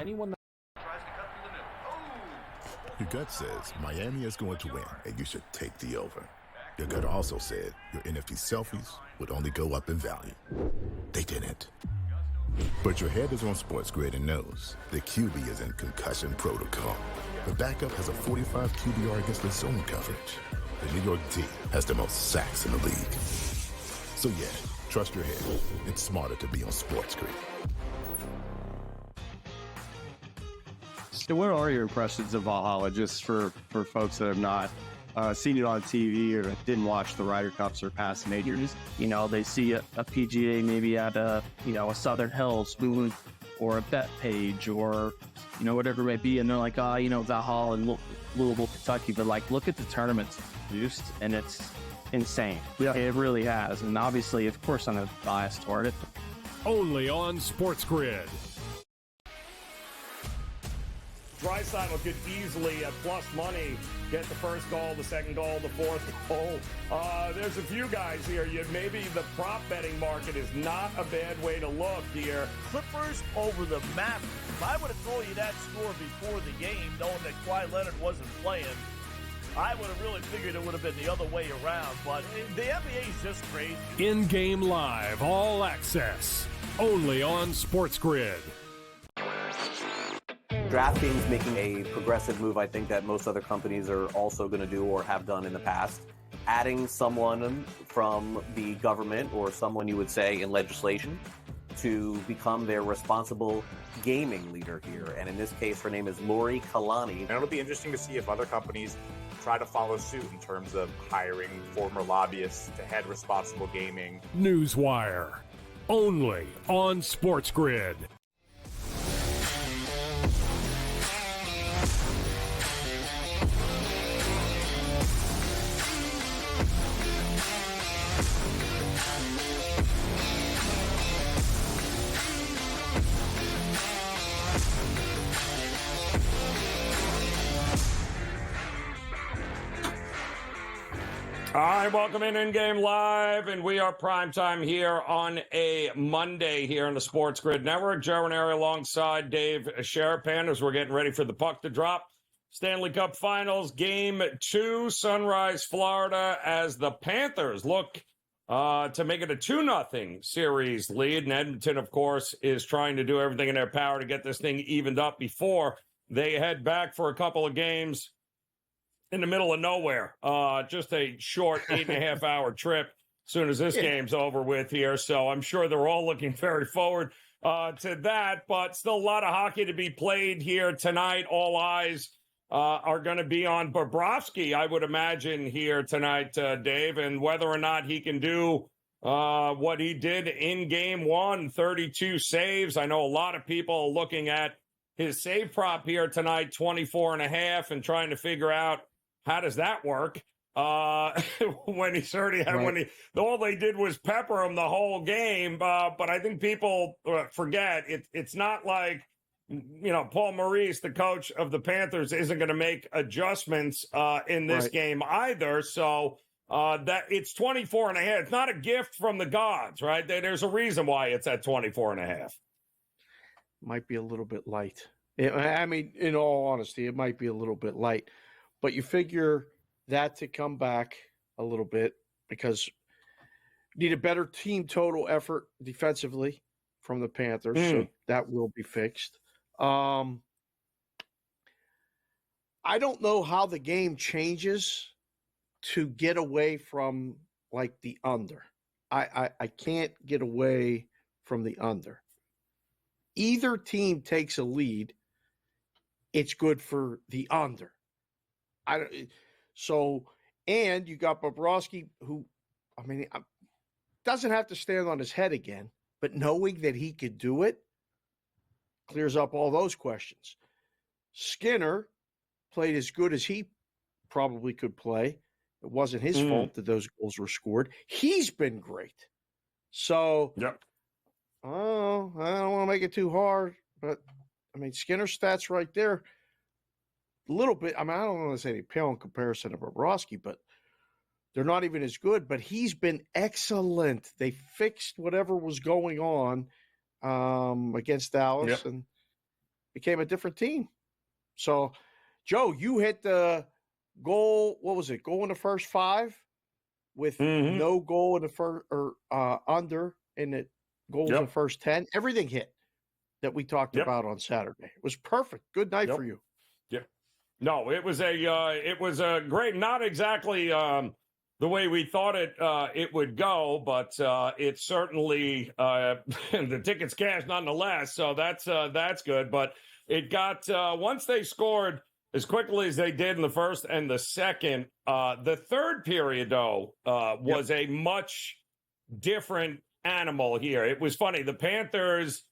anyone Your gut says Miami is going to win, and you should take the over. Your gut also said your NFT selfies would only go up in value. They didn't. But your head is on SportsGrid and knows the QB is in concussion protocol. The backup has a 45 QBR against the zone coverage. The New York D has the most sacks in the league. So yeah, trust your head. It's smarter to be on SportsGrid. So what are your impressions of Valhalla, just for folks that have not seen it on TV or didn't watch the Ryder Cups or past majors? You know, they see a PGA maybe at a Southern Hills or a Bet Page or, whatever it may be. And they're like, Valhalla and Louisville, Kentucky. But like, look at the tournaments produced and it's insane. Yeah. It really has. And obviously, of course, I'm a bias toward it. Only on SportsGrid. Draisaitl could easily, at plus money, get the first goal, the second goal, the fourth goal. There's a few guys here. Maybe the prop betting market is not a bad way to look here. Clippers over the Mavericks. If I would have told you that score before the game, knowing that Kawhi Leonard wasn't playing, I would have really figured it would have been the other way around. But the NBA is just crazy. In-game live, all access, only on SportsGrid. DraftKings making a progressive move, I think, that most other companies are also going to do or have done in the past. Adding someone from the government or someone you would say in legislation to become their responsible gaming leader here. And in this case, her name is Lori Kalani. And it'll be interesting to see if other companies try to follow suit in terms of hiring former lobbyists to head responsible gaming. Newswire, only on SportsGrid. All right, welcome in-game live, and we are PrimeTime here on a Monday here on the SportsGrid Network. Joe Raineri alongside Dave Sharapan as we're getting ready for the puck to drop. Stanley Cup Finals, Game 2, Sunrise, Florida, as the Panthers look to make it a 2-0 series lead. And Edmonton, of course, is trying to do everything in their power to get this thing evened up before they head back for a couple of games in the middle of nowhere. Just a short 8.5-hour trip as soon as this game's over with here. So I'm sure they're all looking very forward to that. But still a lot of hockey to be played here tonight. All eyes are going to be on Bobrovsky, I would imagine, here tonight, Dave, and whether or not he can do what he did in Game 1, 32 saves. I know a lot of people are looking at his save prop here tonight, 24.5, and trying to figure out how does that work? When he certainly had, right. All they did was pepper him the whole game. But I think people forget it's not like, Paul Maurice, the coach of the Panthers, isn't going to make adjustments in this game either. So that it's 24.5. It's not a gift from the gods, right? There's a reason why it's at 24.5. Might be a little bit light. I mean, in all honesty, it might be a little bit light. But you figure that to come back a little bit because you need a better team total effort defensively from the Panthers. So that will be fixed. I don't know how the game changes to get away from like the under. I can't get away from the under. Either team takes a lead, it's good for the under. And you got Bobrovsky, who, doesn't have to stand on his head again, but knowing that he could do it clears up all those questions. Skinner played as good as he probably could play. It wasn't his fault that those goals were scored. He's been great. So, I don't want to make it too hard, but, Skinner's stats right there. A little bit, I don't want to say they pale in comparison to Bobrovsky, but they're not even as good. But he's been excellent. They fixed whatever was going on against Dallas, and became a different team. So, Joe, you hit the goal. What was it? Goal in the first 5 with no goal in the first or under in the goals in the first 10. Everything hit that we talked about on Saturday. It was perfect. Good night for you. Yeah. No, it was a great, not exactly the way we thought it would go, but it certainly the tickets cashed nonetheless. So that's good. But it got once they scored as quickly as they did in the first and the second. The third period, though, was a much different animal here. It was funny. The Panthers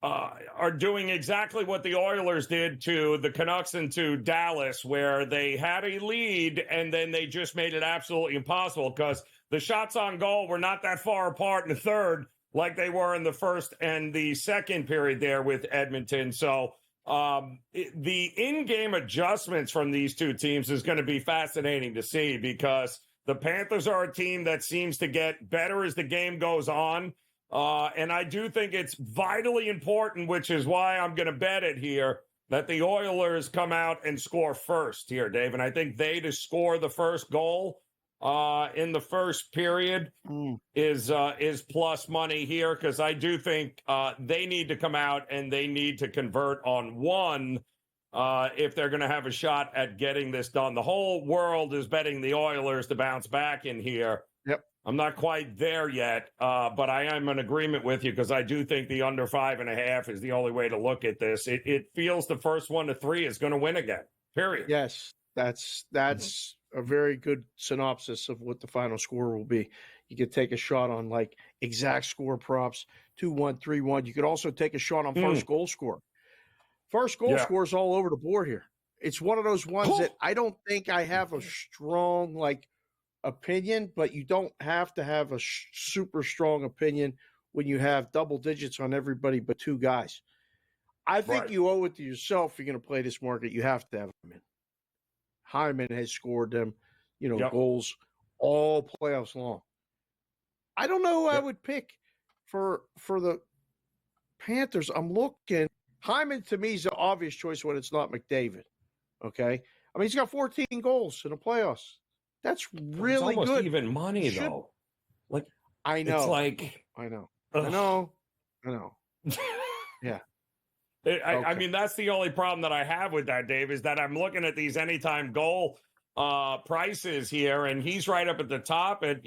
are doing exactly what the Oilers did to the Canucks and to Dallas, where they had a lead and then they just made it absolutely impossible because the shots on goal were not that far apart in the third like they were in the first and the second period there with Edmonton. So the in-game adjustments from these two teams is going to be fascinating to see because the Panthers are a team that seems to get better as the game goes on. And I do think it's vitally important, which is why I'm going to bet it here, that the Oilers come out and score first here, Dave. And I think they to score the first goal in the first period is plus money here because I do think they need to come out and they need to convert on one if they're going to have a shot at getting this done. The whole world is betting the Oilers to bounce back in here. Yep. I'm not quite there yet, but I am in agreement with you because I do think the under 5.5 is the only way to look at this. It feels the first 1 to 3 is going to win again, period. Yes, that's a very good synopsis of what the final score will be. You could take a shot on like exact score props, 2-1, 3-1. You could also take a shot on first goal score. First goal score is all over the board here. It's one of those ones that I don't think I have a strong opinion, but you don't have to have a super strong opinion when you have double digits on everybody but 2 guys. I think you owe it to yourself if you're going to play this market. You have to have Hyman. Hyman has scored them, goals all playoffs long. I don't know who I would pick for the Panthers. I'm looking. Hyman, to me, is the obvious choice when it's not McDavid. Okay? I mean, he's got 14 goals in the playoffs. That's really it's almost good. Even money, though. Like I know. It's like I know. I know. Yeah. I mean, that's the only problem that I have with that, Dave, is that I'm looking at these anytime goal prices here, and he's right up at the top at,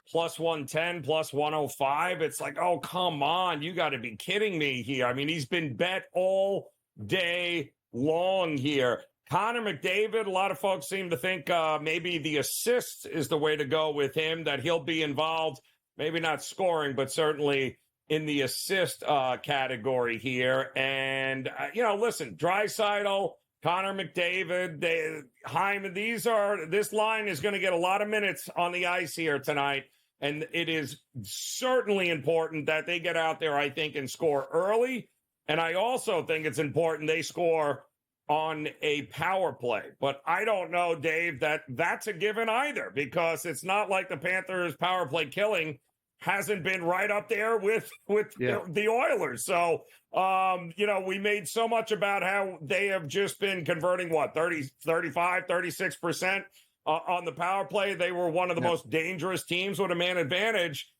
plus 110, plus 105. It's like, oh, come on. You got to be kidding me here. I mean, he's been bet all day long here. Connor McDavid, a lot of folks seem to think maybe the assists is the way to go with him, that he'll be involved, maybe not scoring, but certainly in the assist category here. And, listen, Draisaitl, Connor McDavid, Hyman, this line is going to get a lot of minutes on the ice here tonight. And it is certainly important that they get out there, I think, and score early. And I also think it's important they score on a power play. But I don't know, Dave, that's a given either, because it's not like the Panthers' power play killing hasn't been right up there with the Oilers. So, we made so much about how they have just been converting, 35, 36% on the power play. They were one of the most dangerous teams with a man advantage.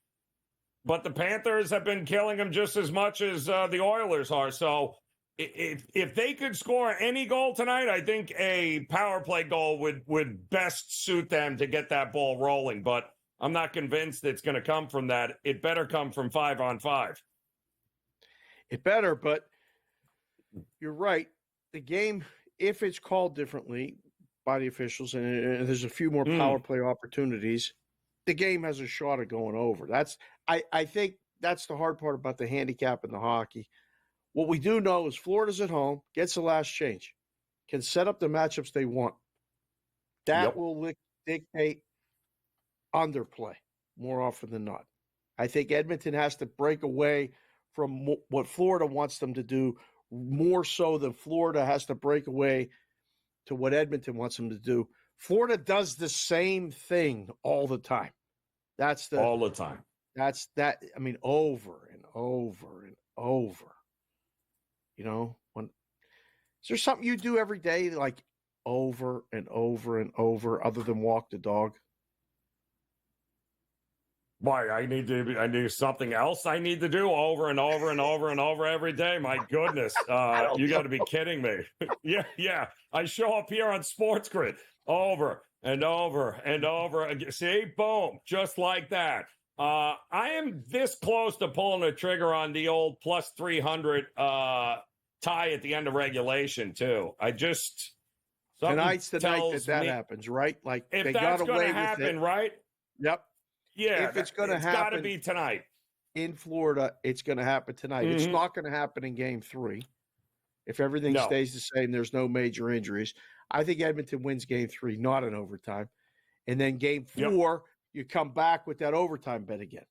But the Panthers have been killing them just as much as the Oilers are. So, if they could score any goal tonight, I think a power play goal would best suit them to get that ball rolling. But I'm not convinced it's going to come from that. It better come from 5-on-5. It better, but you're right. The game, if it's called differently by the officials, and there's a few more power play opportunities, the game has a shot at going over. I think that's the hard part about the handicap in the hockey. What we do know is Florida's at home, gets the last change, can set up the matchups they want. That will dictate underplay more often than not. I think Edmonton has to break away from what Florida wants them to do more so than Florida has to break away to what Edmonton wants them to do. Florida does the same thing all the time. All the time. I mean, over and over and over. Is there something you do every day, like over and over and over, other than walk the dog? Why, I need something else I need to do over and over and over and over every day. My goodness. You got to be kidding me. Yeah. I show up here on SportsGrid over and over and over again. See, boom, just like that. I am this close to pulling the trigger on the old plus 300 tie at the end of regulation, too. Tonight's the night that happens, right? Like, if they that's got going away to happen, with it. Right? Yep. Yeah, if it's going to happen, it's got to be tonight in Florida. It's going to happen tonight. It's not going to happen in Game 3. If everything stays the same, there's no major injuries. I think Edmonton wins Game 3, not in overtime, and then Game 4, you come back with that overtime bet again.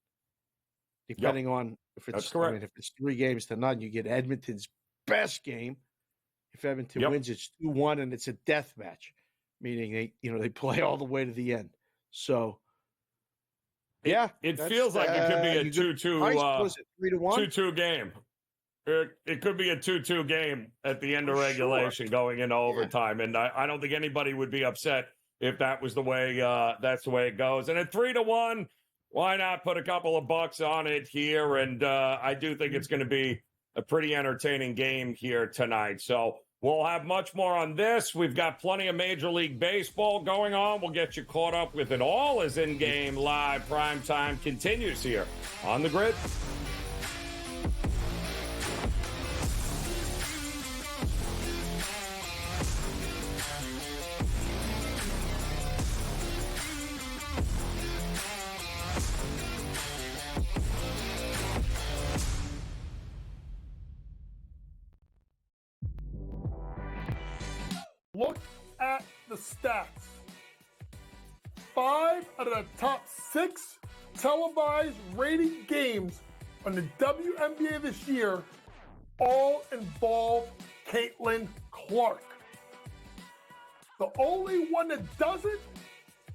Depending on if it's, if it's 3 games to none, you get Edmonton's best game. If Edmonton wins, it's 2-1, and it's a death match, meaning they play all the way to the end. So. It feels like it could be a 2-2 2-2 game. It could be a 2-2 game at the end of regulation going into overtime. And I don't think anybody would be upset if that was the way that's the way it goes. And at 3-1, why not put a couple of bucks on it here? And I do think it's going to be a pretty entertaining game here tonight. So we'll have much more on this. We've got plenty of Major League Baseball going on. We'll get you caught up with it all as In-Game Live Primetime continues here on the Grid. Look at the stats. 5 out of the top 6 televised rated games on the WNBA this year all involve Caitlin Clark. The only one that doesn't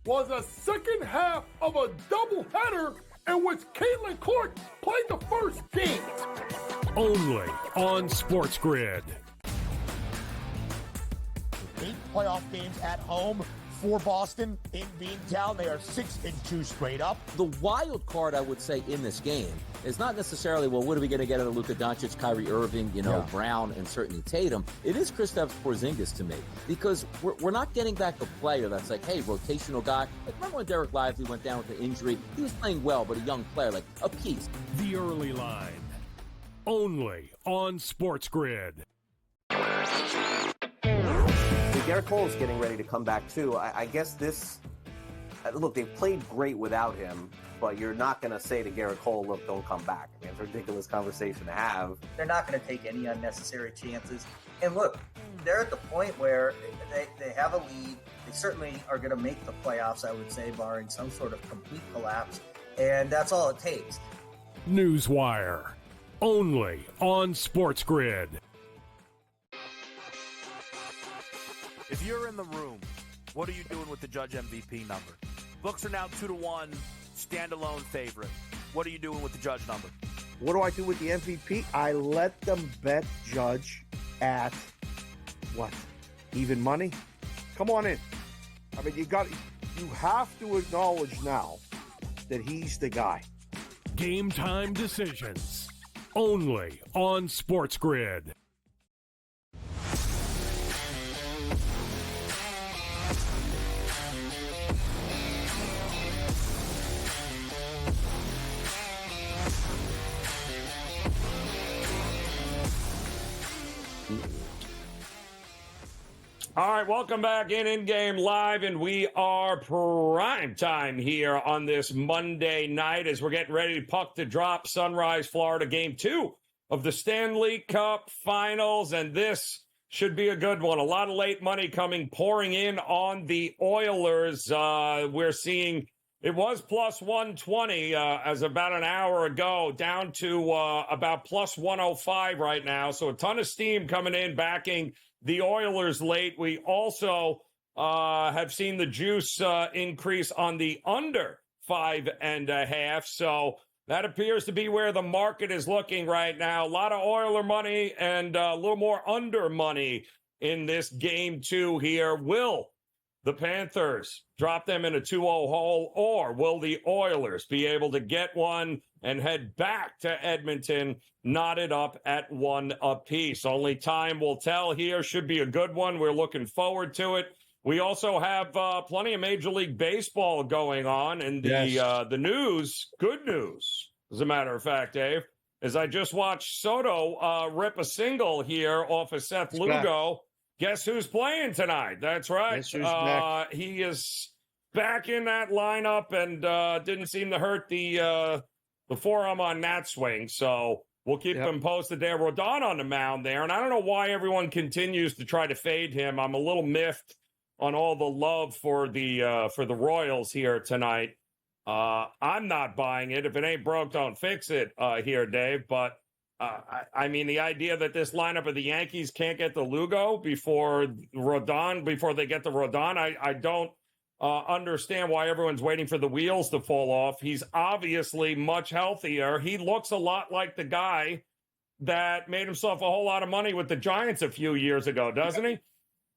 was a second half of a doubleheader in which Caitlin Clark played the first game. Only on SportsGrid. 8 playoff games at home for Boston in Beantown. They are 6-2 straight up. The wild card, I would say, in this game is not necessarily, well, what are we going to get out of Luka Doncic, Kyrie Irving, Brown, and certainly Tatum. It is Kristaps Porzingis to me, because we're not getting back a player that's like, hey, rotational guy. Like, remember when Derek Lively went down with the injury? He was playing well, but a young player, like a piece. The early line. Only on SportsGrid. Garrett Cole is getting ready to come back, too. I guess look, they've played great without him, but you're not going to say to Garrett Cole, look, don't come back. I mean, it's a ridiculous conversation to have. They're not going to take any unnecessary chances. And look, they're at the point where they have a lead. They certainly are going to make the playoffs, I would say, barring some sort of complete collapse. And that's all it takes. Newswire. Only on SportsGrid. If you're in the room, what are you doing with the Judge MVP number? Books are now 2-1, standalone favorite. What are you doing with the Judge number? What do I do with the MVP? I let them bet Judge at what? Even money? Come on in. I mean, you have to acknowledge now that he's the guy. Game time decisions. Only on SportsGrid. All right, welcome back In-Game Live, and we are prime time here on this Monday night as we're getting ready to puck to drop. Sunrise, Florida, Game 2 of the Stanley Cup Finals, and this should be a good one. A lot of late money pouring in on the Oilers. We're seeing it was plus 120 as about an hour ago, down to about plus 105 right now. So a ton of steam coming in, backing the Oilers late. We also have seen the juice increase on the under 5.5. So that appears to be where the market is looking right now. A lot of Oiler money and a little more under money in this game 2 here. Will the Panthers drop them in a 2-0 hole, or will the Oilers be able to get one and head back to Edmonton, knotted up at 1 apiece? Only time will tell here. Should be a good one. We're looking forward to it. We also have plenty of Major League Baseball going on, and the news, good news, as a matter of fact, Dave, is I just watched Soto rip a single here off of Seth Lugo. Guess who's playing tonight? That's right. Guess who's back? He is back in that lineup and didn't seem to hurt the forearm on that swing. So we'll keep him posted there. Rodon on the mound there, and I don't know why everyone continues to try to fade him. I'm a little miffed on all the love for the Royals here tonight. I'm not buying it. If it ain't broke, don't fix it here, Dave. But I mean, the idea that this lineup of the Yankees can't get the Lugo before they get the Rodon, I don't understand why everyone's waiting for the wheels to fall off. He's obviously much healthier. He looks a lot like the guy that made himself a whole lot of money with the Giants a few years ago, doesn't he?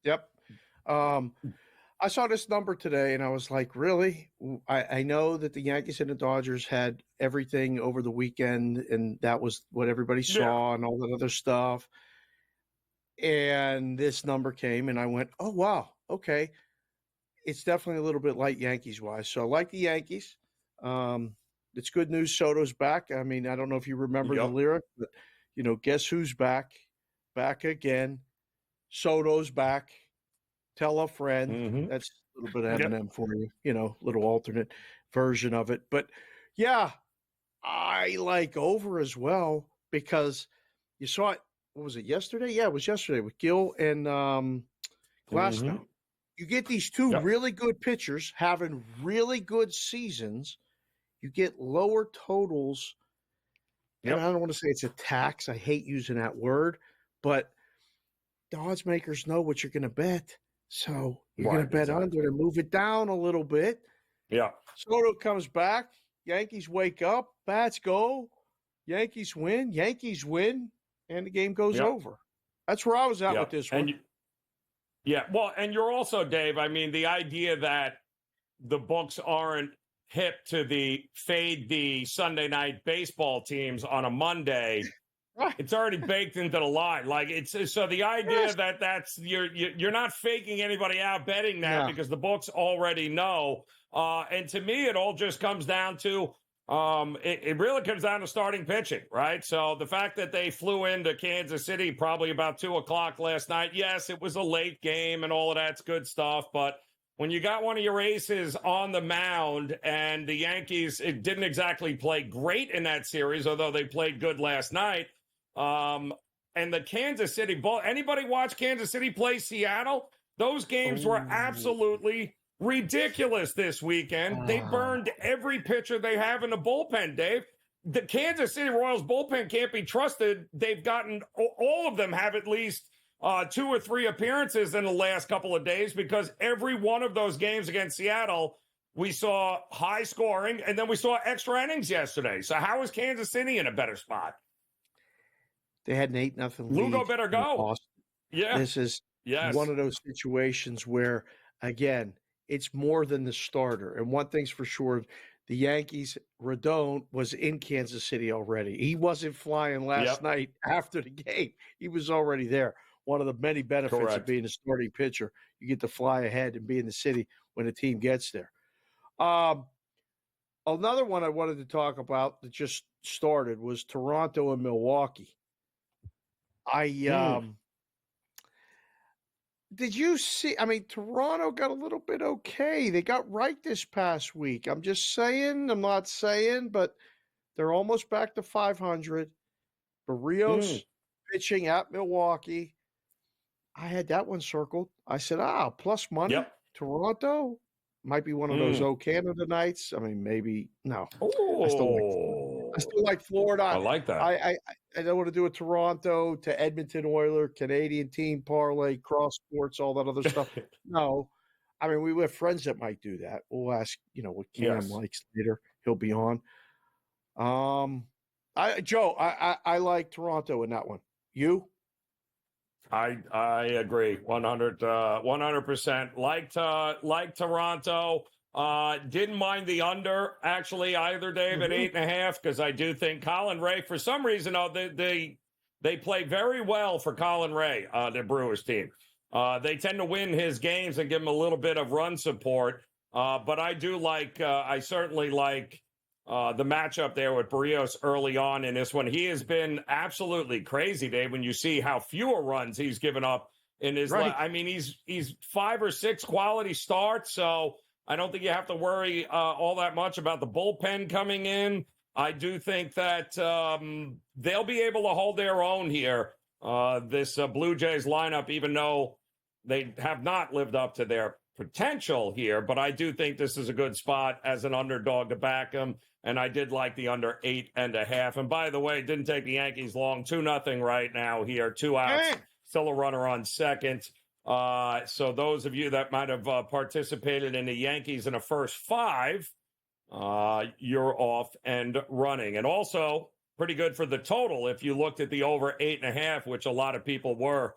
Yep. I saw this number today, and I was like, really? I know that the Yankees and the Dodgers had everything over the weekend, and that was what everybody saw and all that other stuff. And this number came, and I went, oh, wow, okay. It's definitely a little bit light Yankees-wise. So I like the Yankees. It's good news Soto's back. I mean, I don't know if you remember the lyric, but, guess who's back? Back again. Soto's back. Tell a friend. Mm-hmm. That's a little bit of Eminem for you, little alternate version of it. But, yeah, I like over as well because you saw it. What was it, yesterday? Yeah, it was yesterday with Gill and Glasnow. Mm-hmm. You get these two really good pitchers having really good seasons. You get lower totals. And I don't want to say it's a tax. I hate using that word. But the odds makers know what you're going to bet. So you're going to bet under and move it down a little bit. Yeah. Soto comes back. Yankees wake up. Bats go. Yankees win. And the game goes over. That's where I was at with this one. And you're also, Dave, I mean, the idea that the books aren't hip to the fade the Sunday night baseball teams on a Monday. It's already baked into the line. Like it's so the idea that that's you're not faking anybody out betting that because the books already know. And to me, it all just comes down to it really comes down to starting pitching, right? So the fact that they flew into Kansas City probably about 2:00 last night. Yes, it was a late game and all of that's good stuff, but when you got one of your aces on the mound and the Yankees, it didn't exactly play great in that series, although they played good last night. And the Kansas City ball, anybody watch Kansas City play Seattle? Those games were absolutely ridiculous this weekend. They burned every pitcher they have in the bullpen, Dave. The Kansas City Royals bullpen can't be trusted. They've gotten, all of them have at least 2 or 3 appearances in the last couple of days because every one of those games against Seattle, we saw high scoring, and then we saw extra innings yesterday. So how is Kansas City in a better spot? They had an 8-0 lead. Lugo better go. Yeah. This is one of those situations where, again, it's more than the starter. And one thing's for sure, the Yankees, Rodon was in Kansas City already. He wasn't flying last night after the game. He was already there. One of the many benefits of being a starting pitcher, you get to fly ahead and be in the city when the team gets there. Another one I wanted to talk about that just started was Toronto and Milwaukee. Did you see? I mean, Toronto got a little bit okay. They got right this past week. I'm just saying. I'm not saying, but they're almost back to 500. Barrios pitching at Milwaukee. I had that one circled. I said, plus money. Toronto might be one of those Canada nights. I mean, maybe no. I still like Florida. I like that. I don't want to do a Toronto to Edmonton Oiler, Canadian team parlay, cross sports, all that other stuff. No. I mean, we have friends that might do that. We'll ask, what Cam likes later. He'll be on. Joe, I like Toronto in that one. You? I agree 100%. Like Toronto. Didn't mind the under actually either, Dave, at 8.5, because I do think Colin Ray, for some reason, they play very well for Colin Ray, the Brewers team. They tend to win his games and give him a little bit of run support. But I do like, I certainly like the matchup there with Barrios early on in this one. He has been absolutely crazy, Dave, when you see how fewer runs he's given up in his life. I mean, he's 5 or 6 quality starts, so I don't think you have to worry all that much about the bullpen coming in. I do think that they'll be able to hold their own here, this Blue Jays lineup, even though they have not lived up to their potential here. But I do think this is a good spot as an underdog to back them. And I did like the under 8.5. And by the way, it didn't take the Yankees long. 2-0 right now here. 2 outs. Still a runner on second. So those of you that might have participated in the Yankees in the first 5, you're off and running. And also pretty good for the total if you looked at the over 8.5, which a lot of people were,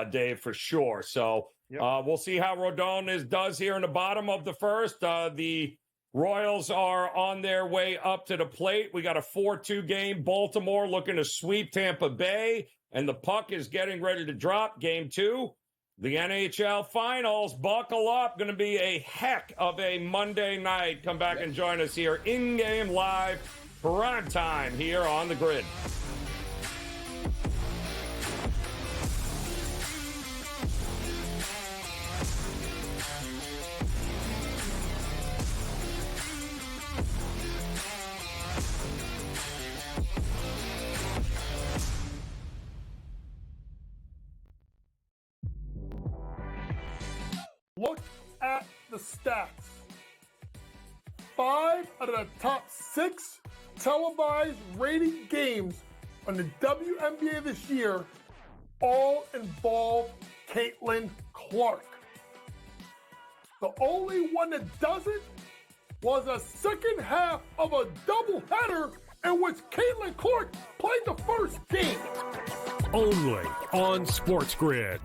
Dave, for sure. So we'll see how Rodon does here in the bottom of the first. The Royals are on their way up to the plate. We got a 4-2 game. Baltimore looking to sweep Tampa Bay, and the puck is getting ready to drop. Game 2, the NHL Finals. Buckle up. Going to be a heck of a Monday night. Come back and join us here in-game live, prime time here on the Grid. Look at the stats. 5 out of the top 6 televised rated games on the WNBA this year all involve Caitlin Clark. The only one that doesn't was a second half of a doubleheader in which Caitlin Clark played the first game. Only on SportsGrid.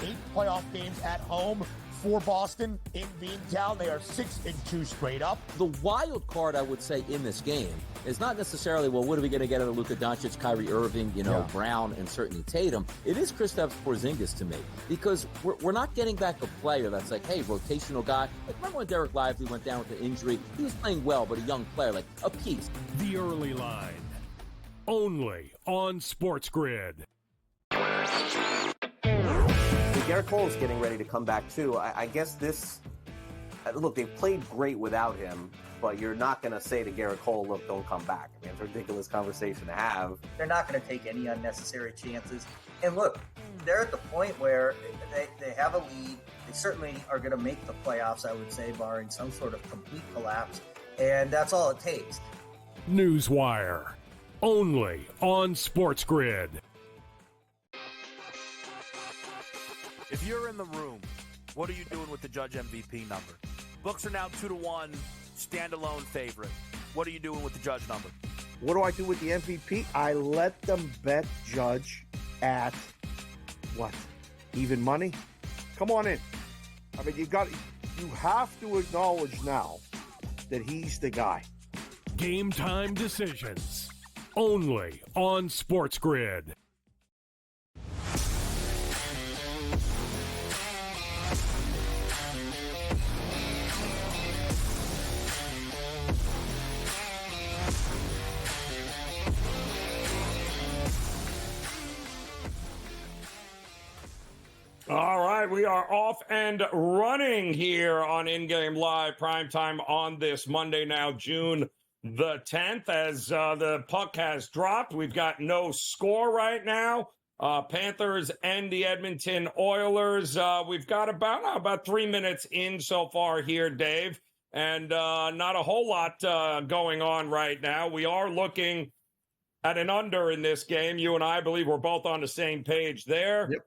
8 playoff games at home for Boston in Beantown. They are 6-2 straight up. The wild card, I would say, in this game is not necessarily, well, what are we going to get out of Luka Doncic, Kyrie Irving, Brown, and certainly Tatum. It is Kristaps Porzingis to me, because we're not getting back a player that's like, hey, rotational guy. Like, remember when Derek Lively went down with an injury? He was playing well, but a young player, like a piece. The early line. Only on SportsGrid. Garrett Cole is getting ready to come back too. I guess this, look, they've played great without him, but you're not going to say to Garrett Cole, look, don't come back. I mean, it's a ridiculous conversation to have. They're not going to take any unnecessary chances. And look, they're at the point where they have a lead. They certainly are going to make the playoffs, I would say, barring some sort of complete collapse. And that's all it takes. Newswire. Only on SportsGrid. If you're in the room, what are you doing with the Judge MVP number? Books are now 2-1, standalone favorite. What are you doing with the Judge number? What do I do with the MVP? I let them bet Judge at what? Even money? Come on in. I mean, you have to acknowledge now that he's the guy. Game time decisions. Only on SportsGrid. All right, we are off and running here on InGame Live, primetime on this Monday now, June the 10th. As the puck has dropped, we've got no score right now. Panthers and the Edmonton Oilers. We've got about 3 minutes in so far here, Dave, and not a whole lot going on right now. We are looking at an under in this game. You and I believe we're both on the same page there. Yep.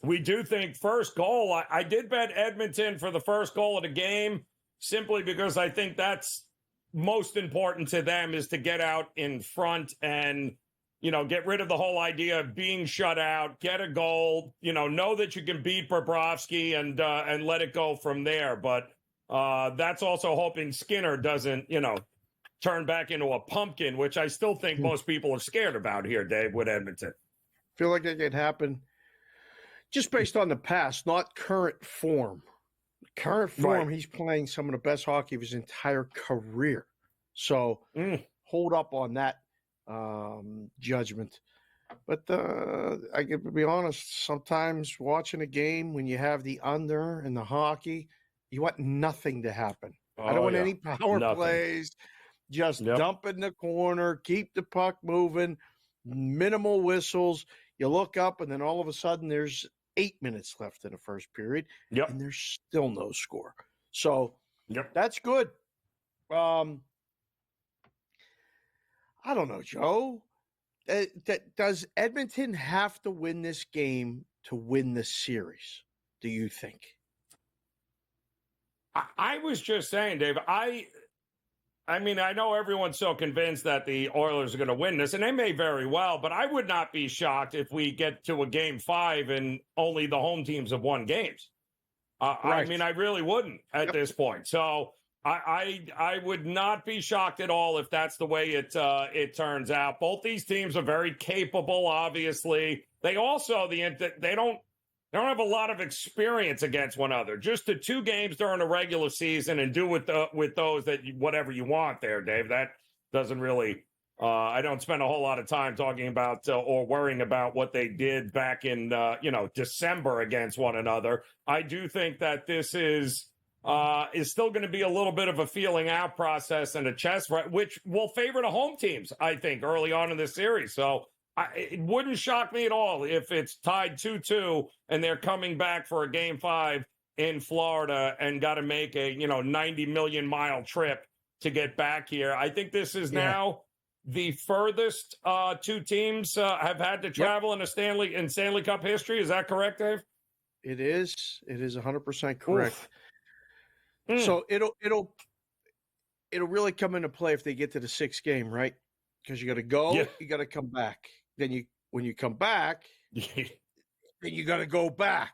We do think first goal. I did bet Edmonton for the first goal of the game simply because I think that's most important to them, is to get out in front and get rid of the whole idea of being shut out, get a goal, know that you can beat Bobrovsky and let it go from there. But that's also hoping Skinner doesn't, turn back into a pumpkin, which I still think most people are scared about here, Dave, with Edmonton. Feel like it could happen just based on the past, not current form. Current form, He's playing some of the best hockey of his entire career. So hold up on that judgment. But I can be honest, sometimes watching a game when you have the under and the hockey, you want nothing to happen. I don't want any power plays. Just dump in the corner, keep the puck moving, minimal whistles. You look up, and then all of a sudden there's 8 minutes left in the first period, and there's still no score. So that's good. I don't know, Joe. Does Edmonton have to win this game to win the series, do you think? I was just saying, Dave, I mean, I know everyone's so convinced that the Oilers are going to win this, and they may very well, but I would not be shocked if we get to a game 5 and only the home teams have won games. I mean, I really wouldn't at this point. So I would not be shocked at all if that's the way it turns out. Both these teams are very capable, obviously. They also, they don't have a lot of experience against one another. Just the 2 games during the regular season and do with those that whatever you want there, Dave. That doesn't really I don't spend a whole lot of time talking about or worrying about what they did back in December against one another. I do think that this is still going to be a little bit of a feeling out process and a chess fight, which will favor the home teams, I think, early on in the series. So it wouldn't shock me at all if it's tied 2-2 and they're coming back for a game 5 in Florida and got to make a 90 million mile trip to get back here. I think this is now the furthest 2 teams have had to travel in Stanley Cup history. Is that correct, Dave? It is. It is 100% correct. So it'll really come into play if they get to the 6th game, right? Because you got to go, you got to come back. Then when you come back, then you got to go back,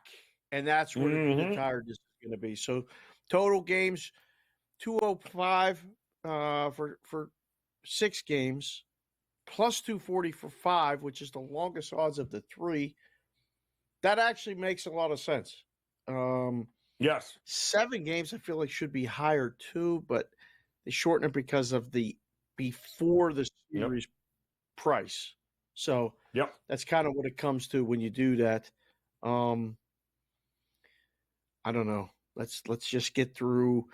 and that's where the tiredness is going to be. So total games 205 for 6 games, plus 240 for 5, which is the longest odds of the 3. That actually makes a lot of sense. Yes. 7 games I feel like should be higher too, but they shorten it because of the before the series price. So that's kind of what it comes to when you do that. I don't know. Let's just get through.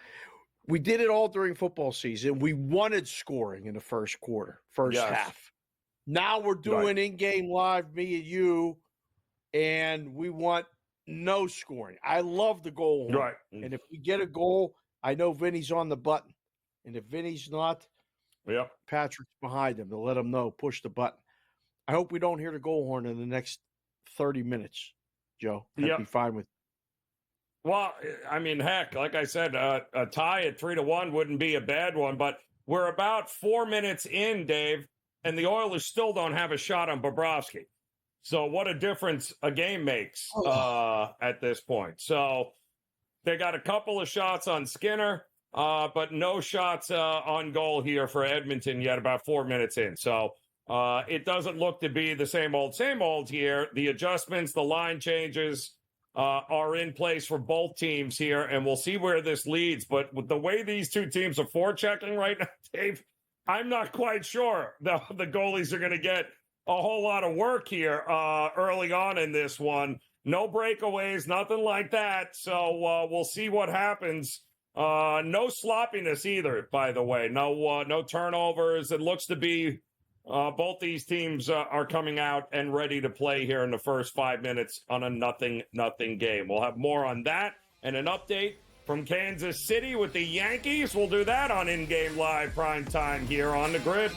We did it all during football season. We wanted scoring in the first quarter, first half. Now we're doing in-game live, me and you, and we want no scoring. I love the goal horn. Right. And if we get a goal, I know Vinny's on the button. And if Vinny's not, Patrick's behind him to let him know, push the button. I hope we don't hear the goal horn in the next 30 minutes, Joe. That'd be fine with me. Well, I mean, heck, like I said, a tie at 3-1 wouldn't be a bad one, but we're about 4 minutes in, Dave, and the Oilers still don't have a shot on Bobrovsky. So what a difference a game makes at this point. So they got a couple of shots on Skinner, but no shots on goal here for Edmonton yet, about 4 minutes in. So it doesn't look to be the same old here. The adjustments, the line changes are in place for both teams here, and we'll see where this leads. But with the way these 2 teams are forechecking right now, Dave, I'm not quite sure the goalies are going to get a whole lot of work here early on in this one. No breakaways, nothing like that. So we'll see what happens. No sloppiness either, by the way. No turnovers. It looks to be both these teams are coming out and ready to play here in the first 5 minutes on a 0-0 game. We'll have more on that and an update from Kansas City with the Yankees. We'll do that on InGame Live Prime Time here on the Grid.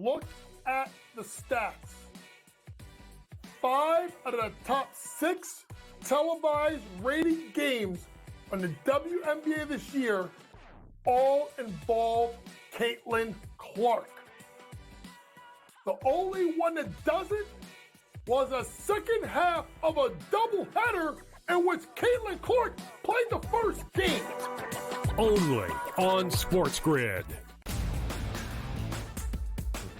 Look at the stats. 5 out of the top 6 televised rated games on the WNBA this year all involve Caitlin Clark. The only one that doesn't was a second half of a doubleheader in which Caitlin Clark played the first game. Only on SportsGrid.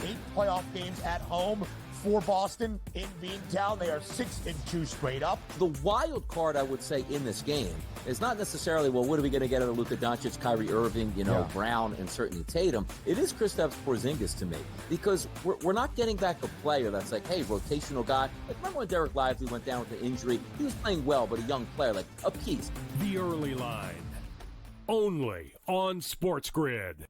8 playoff games at home for Boston in Beantown. They are 6-2 straight up. The wild card, I would say, in this game is not necessarily, well, what are we going to get out of Luka Doncic, Kyrie Irving, Brown, and certainly Tatum. It is Kristaps Porzingis to me, because we're not getting back a player that's like, hey, rotational guy. Like, remember when Derek Lively went down with the injury? He was playing well, but a young player, like a piece. The early line. Only on SportsGrid.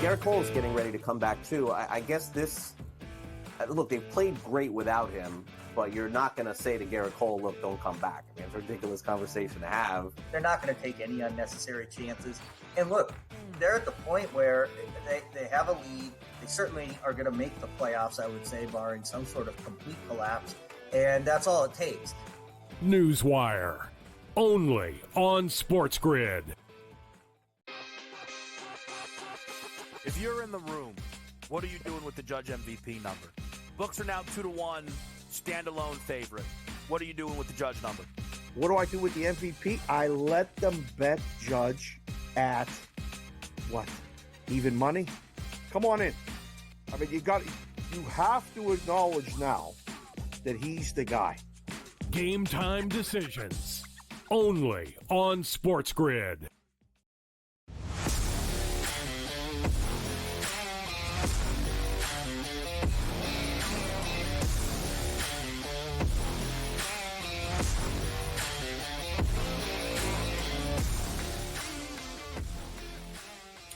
Garrett Cole is getting ready to come back too. I guess this. Look, they've played great without him, but you're not going to say to Garrett Cole, "Look, don't come back." I mean, it's a ridiculous conversation to have. They're not going to take any unnecessary chances. And look, they're at the point where they have a lead. They certainly are going to make the playoffs, I would say, barring some sort of complete collapse. And that's all it takes. Newswire. Only on SportsGrid. If you're in the room, what are you doing with the Judge MVP number? Books are now 2-1, standalone favorite. What are you doing with the Judge number? What do I do with the MVP? I let them bet Judge at what? Even money? Come on in. I mean, you have to acknowledge now that he's the guy. Game time decisions. Only on SportsGrid.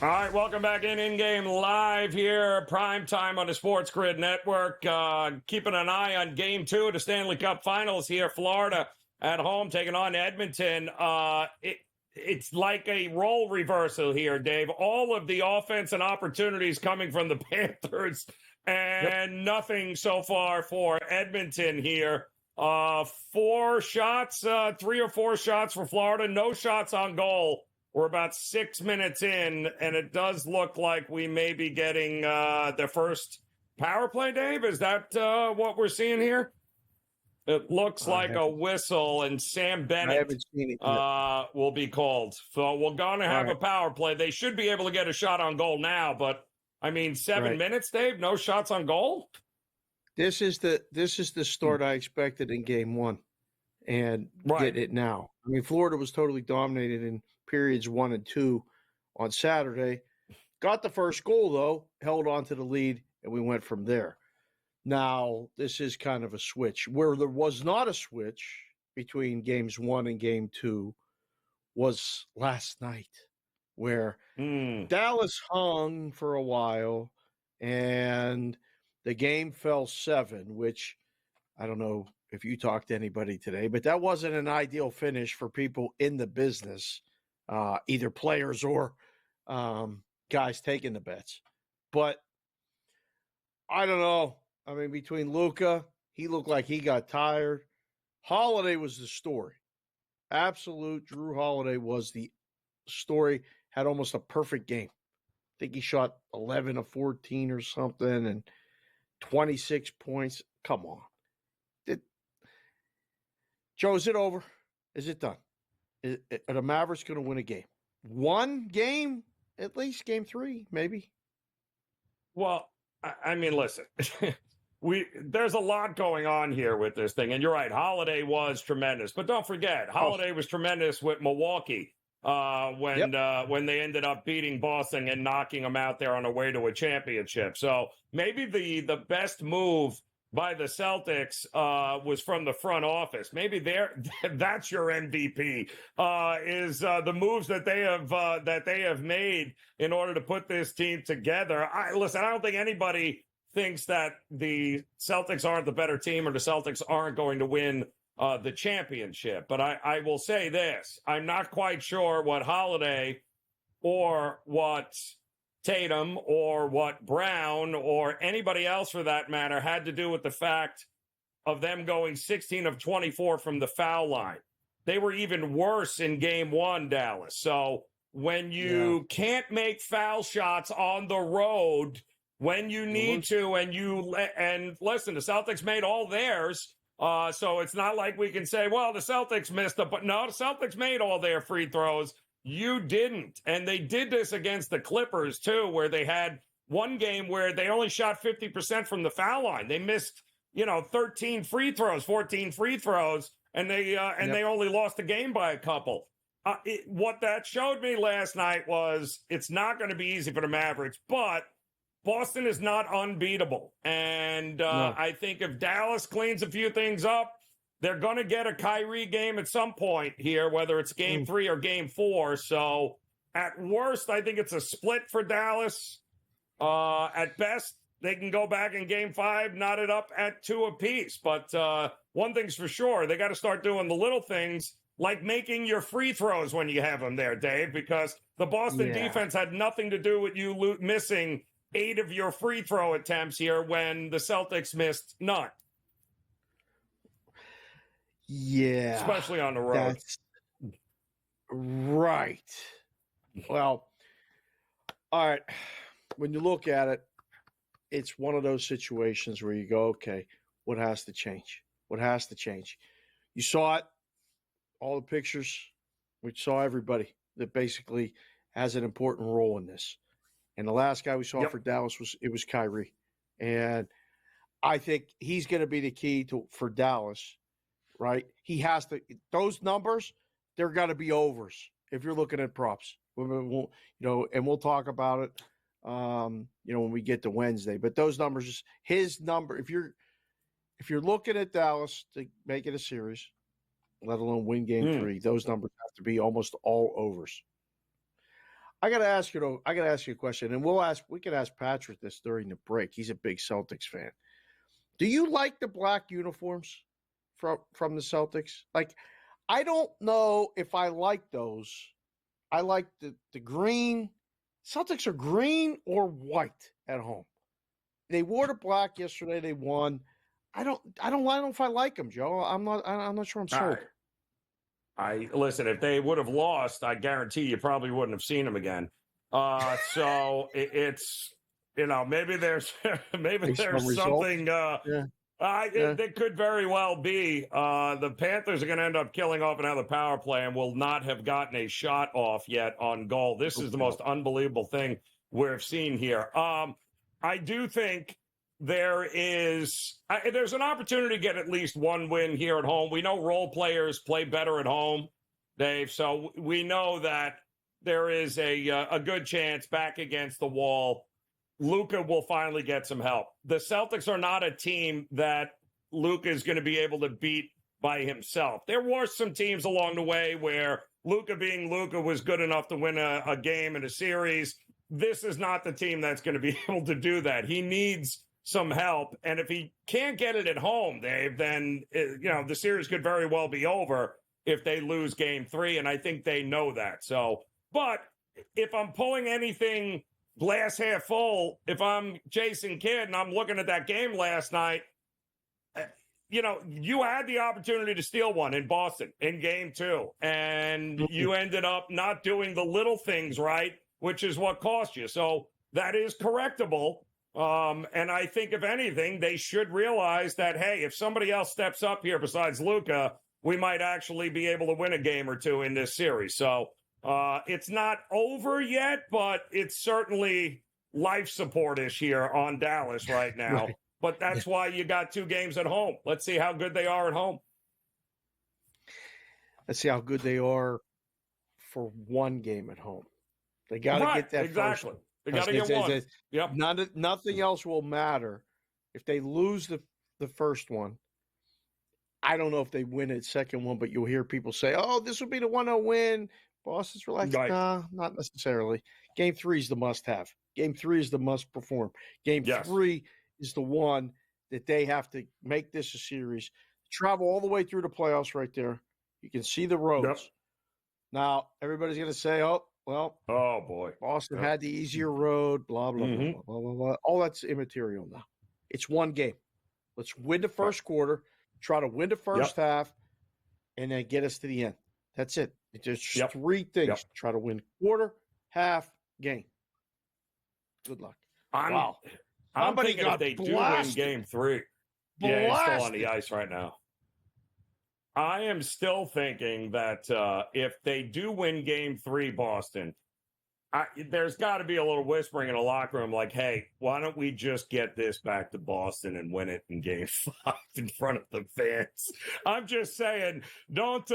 All right, welcome back in-game live here, prime time on the SportsGrid Network. Keeping an eye on Game 2 of the Stanley Cup Finals here. Florida at home taking on Edmonton. It's like a role reversal here, Dave. All of the offense and opportunities coming from the Panthers, and nothing so far for Edmonton here. 4 shots, 3 or 4 shots for Florida, no shots on goal. We're about 6 minutes in, and it does look like we may be getting the first power play, Dave. Is that what we're seeing here? It looks like a whistle, and Sam Bennett will be called. So we're going to have a power play. They should be able to get a shot on goal now, but, I mean, 7 minutes, Dave? No shots on goal? This is the start I expected in Game 1, and get it now. I mean, Florida was totally dominated in periods 1 and 2 on Saturday. Got the first goal, though, held on to the lead, and we went from there. Now, this is kind of a switch. Where there was not a switch between Games 1 and Game 2 was last night, where Dallas hung for a while, and the game fell 7, which I don't know if you talked to anybody today, but that wasn't an ideal finish for people in the business, either players or guys taking the bets. But I don't know. I mean, between Luka, he looked like he got tired. Holiday was the story. Absolute Drew Holiday was the story. Had almost a perfect game. I think he shot 11 of 14 or something and 26 points. Come on. Joe, is it over? Is it done? Are the Mavericks going to win a game? One game, at least Game 3, maybe. Well, I mean, listen, there's a lot going on here with this thing. And you're right, Holiday was tremendous. But don't forget, Holiday was tremendous with Milwaukee when they ended up beating Boston and knocking them out there on the way to a championship. So maybe the best move by the Celtics was from the front office. Maybe that's your MVP, is the moves that they have made in order to put this team together. Listen, I don't think anybody thinks that the Celtics aren't the better team or the Celtics aren't going to win the championship. But I will say this. I'm not quite sure what Holiday or what Tatum or what Brown or anybody else for that matter had to do with the fact of them going 16 of 24 from the foul line. They were even worse in game one, Dallas. So when you can't make foul shots on the road when you need to, and listen, the Celtics made all theirs. So it's not like we can say, well, the Celtics missed it, but no, the Celtics made all their free throws. You didn't. And they did this against the Clippers, too, where they had one game where they only shot 50% from the foul line. They missed, 13 free throws, 14 free throws, and they only lost the game by a couple. What that showed me last night was it's not going to be easy for the Mavericks, but Boston is not unbeatable. And I think if Dallas cleans a few things up, they're going to get a Kyrie game at some point here, whether it's game 3 or game 4. So at worst, I think it's a split for Dallas. At best, they can go back in game 5, knot it up at 2 apiece. But one thing's for sure, they got to start doing the little things like making your free throws when you have them there, Dave, because the Boston defense had nothing to do with you missing 8 of your free throw attempts here when the Celtics missed none. Yeah. Especially on the road. That's right. Well, all right. When you look at it, it's one of those situations where you go, okay, what has to change? What has to change? You saw it, all the pictures. We saw everybody that basically has an important role in this. And the last guy we saw for Dallas was Kyrie. And I think he's going to be the key for Dallas. Right? He has to, those numbers, they're going to be overs if you're looking at props. We'll, and we'll talk about it, when we get to Wednesday. But those numbers, his number, if you're looking at Dallas to make it a series, let alone win game 3, those numbers have to be almost all overs. I got to ask you a question, and we can ask Patrick this during the break. He's a big Celtics fan. Do you like the black uniforms from the Celtics? Like, I don't know if I like those. I like the green. Celtics are green or white at home. They wore the black yesterday. They won. I don't know if I like them, Joe. I'm not sure I'm sold. Listen, if they would have lost, I guarantee you probably wouldn't have seen them again. So it's maybe there's something. That could very well be. The Panthers are going to end up killing off another power play and will not have gotten a shot off yet on goal. This is the most unbelievable thing we've seen here. I do think there's an opportunity to get at least one win here at home. We know role players play better at home, Dave, so we know that there is a good chance back against the wall Luka will finally get some help. The Celtics are not a team that Luka is going to be able to beat by himself. There were some teams along the way where Luka being Luka was good enough to win a game in a series. This is not the team that's going to be able to do that. He needs some help. And if he can't get it at home, Dave, then, the series could very well be over if they lose game 3. And I think they know that. So, but if I'm pulling anything glass half full, if I'm Jason Kidd and I'm looking at that game last night, you had the opportunity to steal one in Boston in game 2, and you ended up not doing the little things right, which is what cost you. So that is correctable. And I think, if anything, they should realize that, hey, if somebody else steps up here besides Luka, we might actually be able to win a game or 2 in this series. So it's not over yet, but it's certainly life support-ish here on Dallas right now. Right. But that's why you got 2 games at home. Let's see how good they are at home. Let's see how good they are for 1 game at home. They got to get that exactly. First. They got to get 1. Yep. Nothing else will matter. If they lose the first one, I don't know if they win it second one, but you'll hear people say, oh, this will be the 1-0 win. Boston's relaxed. Right. Nah, not necessarily. Game 3 is the must-have. Game 3 is the must-perform. Game 3 is the one that they have to make this a series. Travel all the way through the playoffs right there. You can see the roads. Yep. Now, everybody's going to say, oh, Well, oh boy, Boston had the easier road, blah, blah, Mhm. blah, blah, blah, blah. All that's immaterial now. It's one game. Let's win the first quarter, try to win the first half, and then get us to the end. That's it. It's just three things. Try to win quarter, half, game. Good luck. I'm Somebody thinking got if they blasted. do win game 3. Yeah, he's still on the ice right now. I am still thinking that if they do win game 3, Boston, there's got to be a little whispering in the locker room like, hey, why don't we just get this back to Boston and win it in game 5 in front of the fans? I'm just saying, don't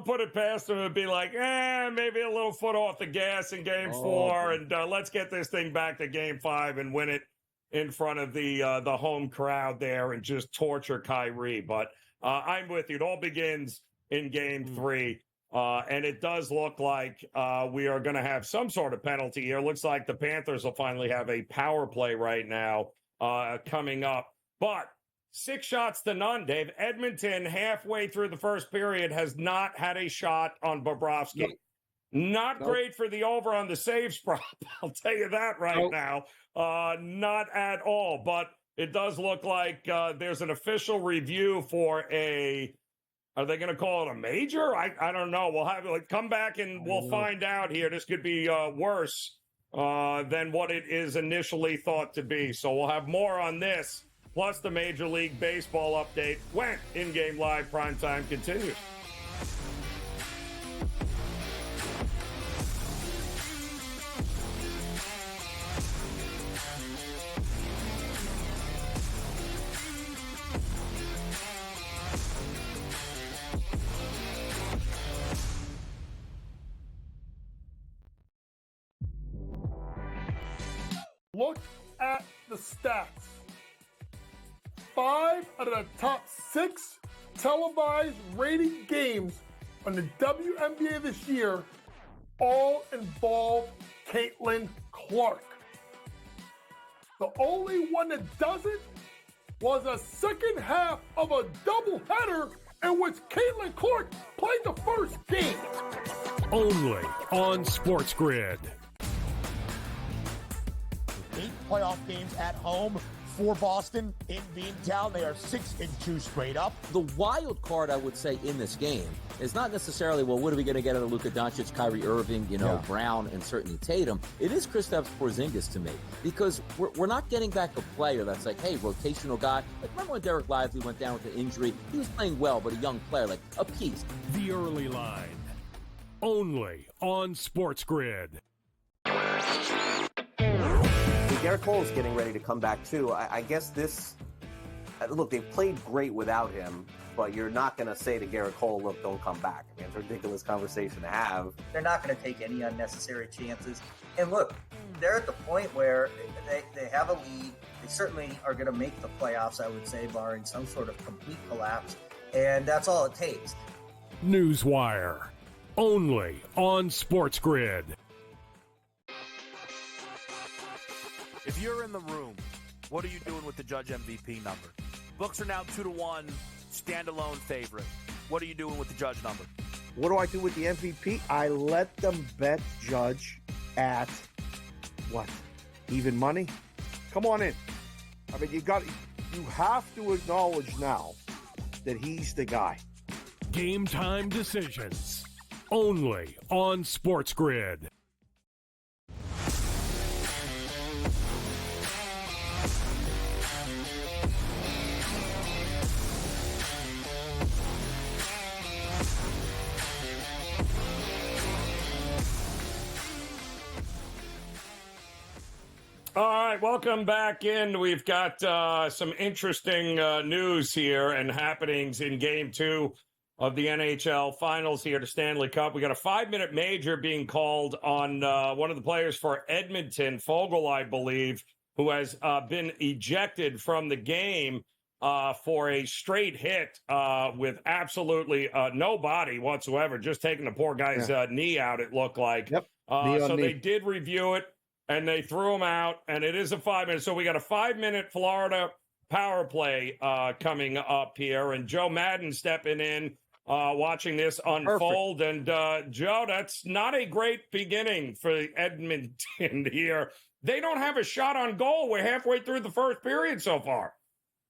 put it past them and be like, maybe a little foot off the gas in game 4, and let's get this thing back to game 5 and win it in front of the home crowd there and just torture Kyrie. But I'm with you. It all begins in game 3. And it does look like we are going to have some sort of penalty here. Looks like the Panthers will finally have a power play right now coming up. But 6 shots to none, Dave. Edmonton, halfway through the first period, has not had a shot on Bobrovsky. Not great for the over on the saves prop. I'll tell you that right now. Not at all. But it does look like there's an official review for a... Are they going to call it a major? I don't know. We'll have come back and we'll find out here. This could be worse than what it is initially thought to be. So we'll have more on this, plus the Major League Baseball update when In-Game Live Primetime continues. Look at the stats. 5 out of the top 6 televised rated games on the WNBA this year all involve Caitlin Clark. The only one that doesn't was a second half of a doubleheader in which Caitlin Clark played the first game. Only on SportsGrid. 8 playoff games at home for Boston in Beantown. They are 6-2 straight up. The wild card, I would say, in this game is not necessarily, well, what are we going to get out of Luka Doncic, Kyrie Irving, Brown, and certainly Tatum. It is Kristaps Porzingis to me, because we're not getting back a player that's like, hey, rotational guy. Like, remember when Derek Lively went down with an injury? He was playing well, but a young player, like a piece. The early line. Only on SportsGrid. Garrett Cole is getting ready to come back too. I guess look, they've played great without him, but you're not going to say to Garrett Cole, look, don't come back. I mean, it's a ridiculous conversation to have. They're not going to take any unnecessary chances. And look, they're at the point where they have a lead. They certainly are going to make the playoffs, I would say, barring some sort of complete collapse. And that's all it takes. Newswire. Only on SportsGrid. If you're in the room, what are you doing with the Judge MVP number? Books are now 2-1, standalone favorite. What are you doing with the Judge number? What do I do with the MVP? I let them bet Judge at what? Even money? Come on in. I mean, you have to acknowledge now that he's the guy. Game time decisions. Only on SportsGrid. All right, welcome back in. We've got some interesting news here and happenings in Game 2 of the NHL Finals here to Stanley Cup. We got a 5-minute major being called on one of the players for Edmonton, Fogle, I believe, who has been ejected from the game for a straight hit with absolutely no body whatsoever, just taking the poor guy's knee out, it looked like. Yep. They did review it, and they threw him out, and it is a 5-minute. So we got a 5-minute Florida power play coming up here, and Joe Madden stepping in watching this unfold. Perfect. And Joe, that's not a great beginning for Edmonton here. They don't have a shot on goal. We're halfway through the first period so far.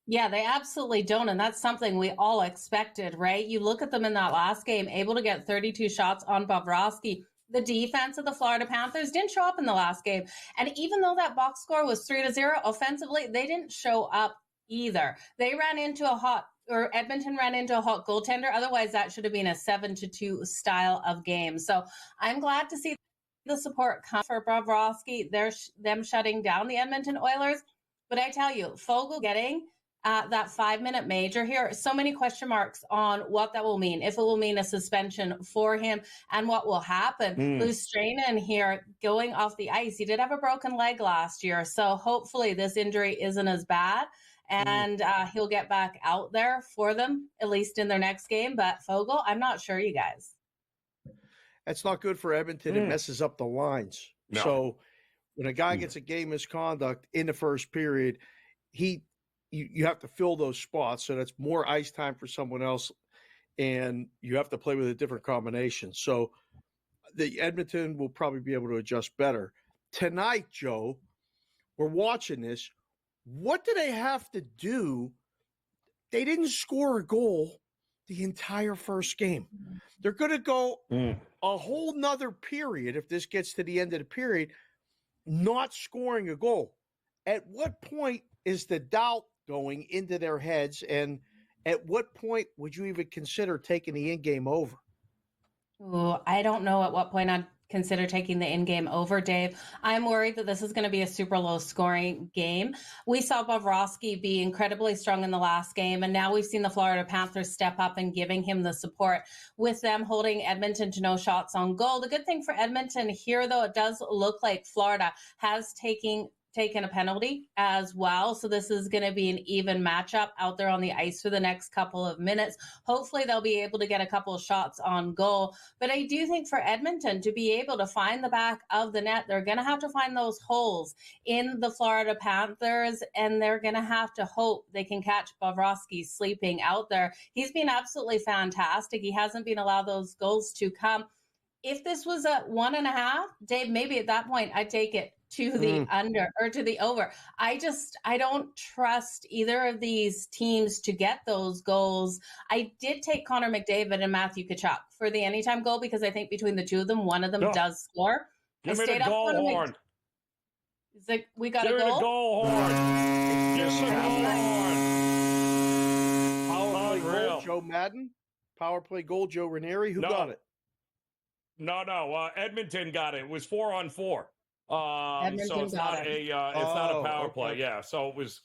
Yeah, they absolutely don't. And that's something we all expected, right? You look at them in that last game, able to get 32 shots on Bobrovsky. The defense of the Florida Panthers didn't show up in the last game. And even though that box score was 3-0, offensively, they didn't show up either. They ran into Edmonton ran into a hot goaltender. Otherwise, that should have been a 7-2 style of game. So I'm glad to see the support come for Bobrovsky. They're them shutting down the Edmonton Oilers. But I tell you, Foegele getting that 5-minute major here, so many question marks on what that will mean, if it will mean a suspension for him and what will happen. Lustrainen here going off the ice. He did have a broken leg last year, so hopefully this injury isn't as bad and he'll get back out there for them, at least in their next game. But Foegele, I'm not sure, you guys. That's not good for Edmonton. It messes up the lines. No. So when a guy gets a game misconduct in the first period, you have to fill those spots. So that's more ice time for someone else, and you have to play with a different combination. So the Edmonton will probably be able to adjust better. Tonight, Joe, we're watching this. What do they have to do? They didn't score a goal the entire first game. They're going to go a whole nother period, if this gets to the end of the period, not scoring a goal. At what point is the doubt going into their heads, and at what point would you even consider taking the in-game over? Ooh, I don't know at what point I'd consider taking the in-game over, Dave. I'm worried that this is going to be a super low-scoring game. We saw Bobrovsky be incredibly strong in the last game, and now we've seen the Florida Panthers step up and giving him the support with them holding Edmonton to no shots on goal. The good thing for Edmonton here, though, it does look like Florida has taken a penalty as well. So this is going to be an even matchup out there on the ice for the next couple of minutes. Hopefully they'll be able to get a couple of shots on goal. But I do think for Edmonton to be able to find the back of the net, they're going to have to find those holes in the Florida Panthers, and they're going to have to hope they can catch Bobrovsky sleeping out there. He's been absolutely fantastic. He hasn't been allowed those goals to come. If this was at 1.5, Dave, maybe at that point I'd take it to the under or to the over. I don't trust either of these teams to get those goals. I did take Connor McDavid and Matthew Tkachuk for the anytime goal because I think between the two of them, one of them does score. Give me the goal horn. We got Give a goal? Give me the goal horn. Power play goal, Joe Madden. Power play goal, Joe Raineri. Who got it? No. Edmonton got it. It was 4-on-4. So it's not a power play. Yeah. So it was,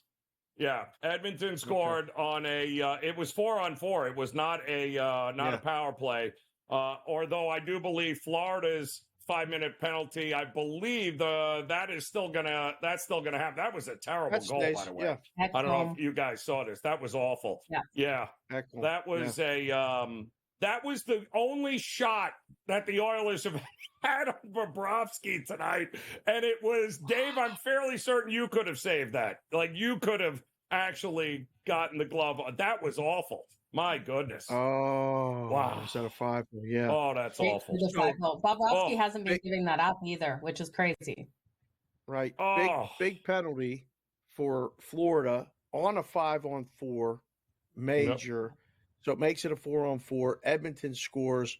Edmonton scored on it was 4-on-4. It was not a power play. Although I do believe Florida's 5-minute penalty, I believe that's still gonna happen. That was a terrible goal, by the way. Yeah. I don't know if you guys saw this. That was awful. Yeah. That was that was the only shot that the Oilers have had on Bobrovsky tonight. And it was, Dave, I'm fairly certain you could have saved that. Like, you could have actually gotten the glove on. That was awful. My goodness. Oh, wow. Is that a 5? Yeah. Oh, that's awful. Bobrovsky hasn't been giving that up either, which is crazy. Right. Big penalty for Florida on a 5-on-4 major. Yep. So it makes it a 4-on-4. Edmonton scores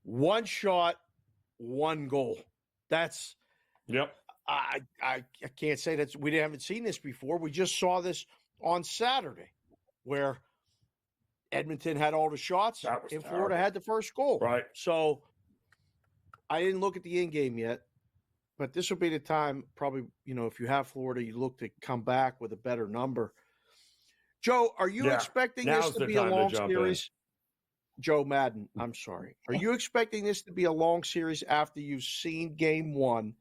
1 shot, 1 goal. That's I can't say that we haven't seen this before. We just saw this on Saturday, where Edmonton had all the shots and Florida had the first goal. Right. So I didn't look at the in-game yet, but this will be the time. Probably, if you have Florida, you look to come back with a better number. Joe, are you expecting this to be a long series? Joe Madden, I'm sorry. Are you expecting this to be a long series after you've seen game 1?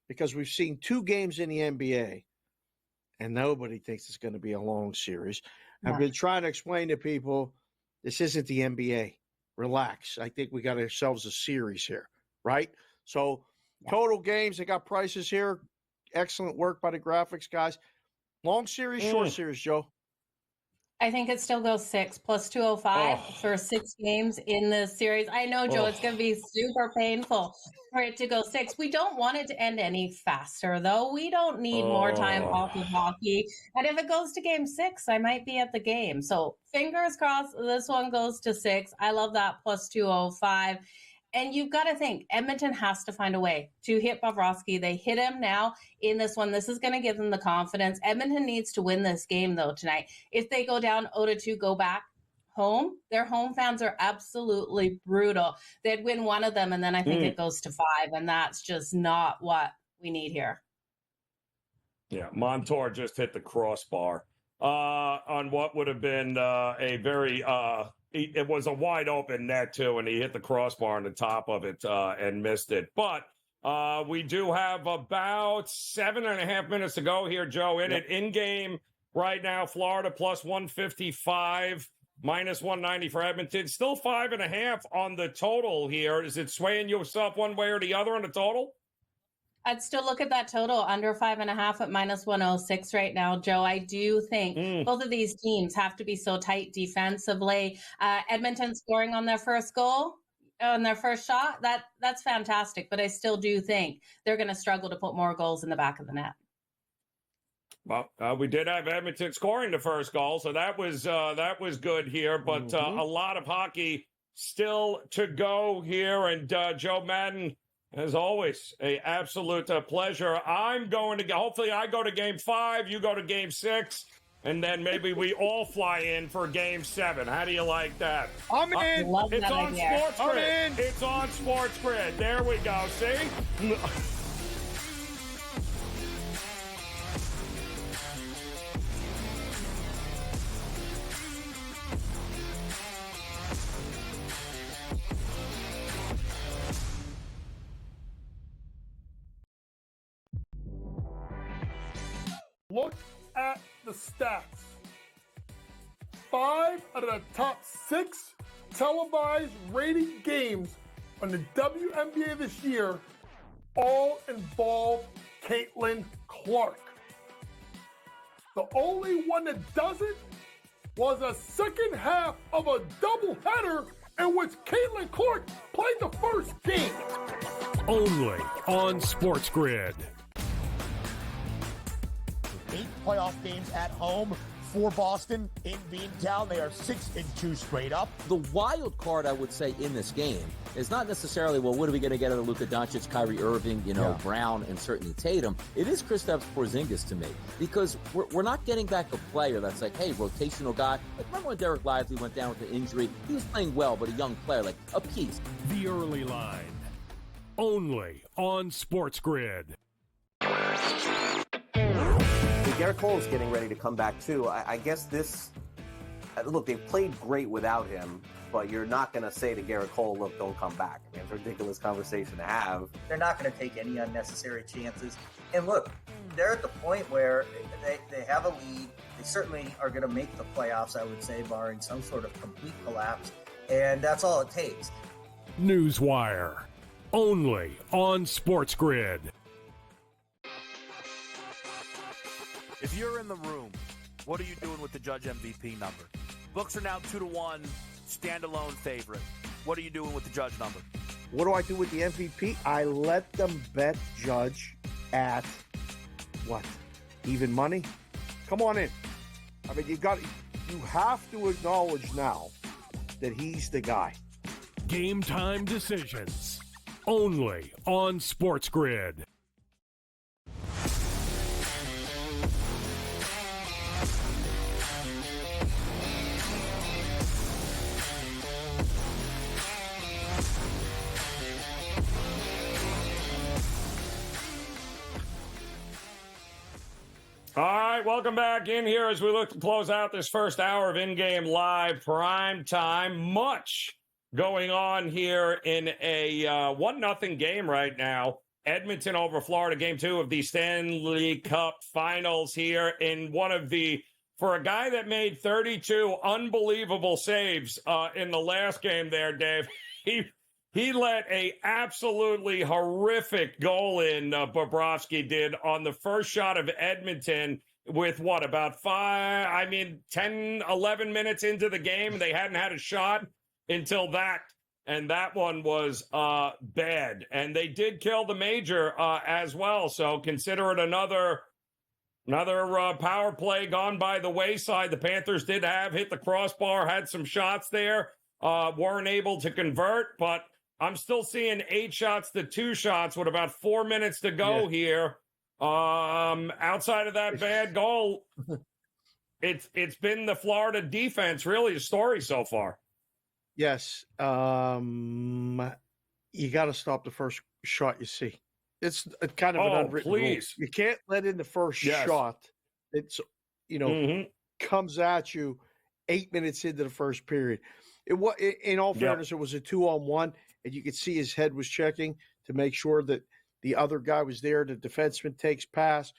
Because we've seen 2 games in the NBA, and nobody thinks it's going to be a long series. I've been trying to explain to people, this isn't the NBA. Relax. I think we got ourselves a series here, right? So total games, they got prices here. Excellent work by the graphics guys. Long series, short series, Joe? I think it still goes 6 plus 205 for 6 games in this series. I know, Joe, it's going to be super painful for it to go 6. We don't want it to end any faster, though. We don't need more time off of hockey. And if it goes to game 6, I might be at the game. So fingers crossed, this one goes to 6. I love that plus 205. And you've got to think Edmonton has to find a way to hit Bobrovsky. They hit him now in this one. This is going to give them the confidence. Edmonton needs to win this game, though, tonight. If they go down 0-2, go back home, their home fans are absolutely brutal. They'd win one of them, and then I think it goes to 5, and that's just not what we need here. Yeah, Montour just hit the crossbar on what would have been a very it was a wide open net too, and he hit the crossbar on the top of it and missed it. But we do have about 7.5 minutes to go here, Joe. In game right now, Florida plus 155, minus 190 for Edmonton. Still 5.5 on the total here. Is it swaying yourself one way or the other on the total? I'd still look at that total under 5.5 at minus 106 right now, Joe. I do think both of these teams have to be so tight defensively. Edmonton scoring on their first goal, on their first shot, that's fantastic. But I still do think they're going to struggle to put more goals in the back of the net. Well, we did have Edmonton scoring the first goal, so that was good here. But a lot of hockey still to go here, and Joe Madden, as always, a absolute pleasure. I'm going to hopefully I go to game 5, you go to game 6, and then maybe we all fly in for game 7. How do you like that? I'm in. It's on SportsGrid. It's on SportsGrid. There we go. See? Look at the stats. 5 out of the top 6 televised rated games on the WNBA this year all involve Caitlin Clark. The only one that doesn't was a second half of a doubleheader in which Caitlin Clark played the first game. Only on SportsGrid. 8 playoff games at home for Boston in Beantown. They are 6-2 straight up. The wild card, I would say, in this game is not necessarily, well, what are we going to get out of Luka Doncic, Kyrie Irving, Brown, and certainly Tatum. It is Kristaps Porzingis to me, because we're not getting back a player that's like, hey, rotational guy. Like, remember when Derek Lively went down with an injury? He was playing well, but a young player, like a piece. The early line. Only on SportsGrid. Garrett Cole is getting ready to come back too. I guess this. Look, they've played great without him, but you're not going to say to Garrett Cole, "Look, don't come back." I mean, it's a ridiculous conversation to have. They're not going to take any unnecessary chances. And look, they're at the point where they have a lead. They certainly are going to make the playoffs, I would say, barring some sort of complete collapse. And that's all it takes. Newswire. Only on SportsGrid. If you're in the room, what are you doing with the Judge MVP number? Books are now 2-1, standalone favorite. What are you doing with the Judge number? What do I do with the MVP? I let them bet Judge at what? Even money? Come on in. I mean, you have to acknowledge now that he's the guy. Game time decisions. Only on SportsGrid. All right, welcome back in here as we look to close out this first hour of in-game live prime time. Much going on here in a 1-0 game right now. Edmonton over Florida, game 2 of the Stanley Cup Finals here in one of the, for a guy that made 32 unbelievable saves in the last game there, Dave, he let a absolutely horrific goal in, Bobrovsky did, on the first shot of Edmonton. with what, about 10, 11 minutes into the game. They hadn't had a shot until that. And that one was bad. And they did kill the major as well. So consider it another power play gone by the wayside. The Panthers did hit the crossbar, had some shots there, weren't able to convert, but I'm still seeing 8 shots to 2 shots with about 4 minutes to go here. Outside of that bad goal, it's been the Florida defense really a story so far. Yes. You got to stop the first shot you see. It's kind of an unwritten rule. You can't let in the first shot. It's, comes at you 8 minutes into the first period. In all fairness, it was a 2-on-1, and you could see his head was checking to make sure that the other guy was there. The defenseman takes pass,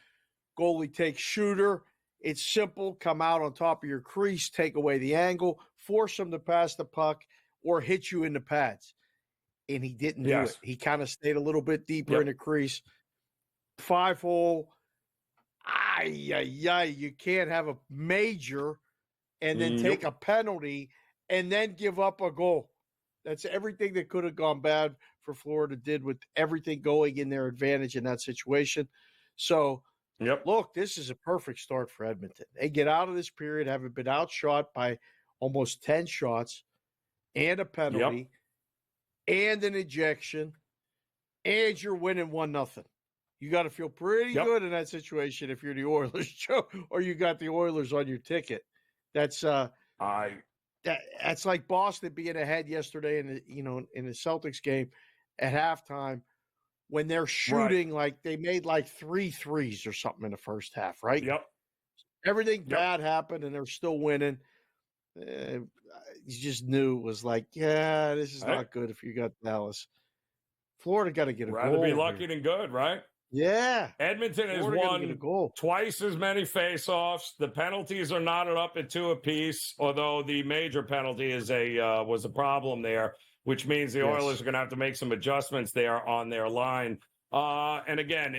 goalie takes shooter. It's simple. Come out on top of your crease, take away the angle, force him to pass the puck, or hit you in the pads. And he didn't do it. He kind of stayed a little bit deeper in the crease. 5-hole. You can't have a major and then take a penalty and then give up a goal. That's everything that could have gone bad for Florida did with everything going in their advantage in that situation. So, look, this is a perfect start for Edmonton. They get out of this period, having been outshot by almost 10 shots and a penalty and an ejection, and you're winning 1-0. You got to feel pretty good in that situation if you're the Oilers, Joe, or you got the Oilers on your ticket. That's that's like Boston being ahead yesterday in the Celtics game at halftime when they're shooting like they made like 3 threes or something in the first half, right? Everything bad happened and they're still winning. You just knew it was like, this is not good if you got Dallas. Florida got to get a goal. Rather be lucky than good, right? Yeah. Edmonton has won twice as many faceoffs. The penalties are knotted up at 2 apiece, although the major penalty was a problem there, which means the Oilers are going to have to make some adjustments there on their line. And again,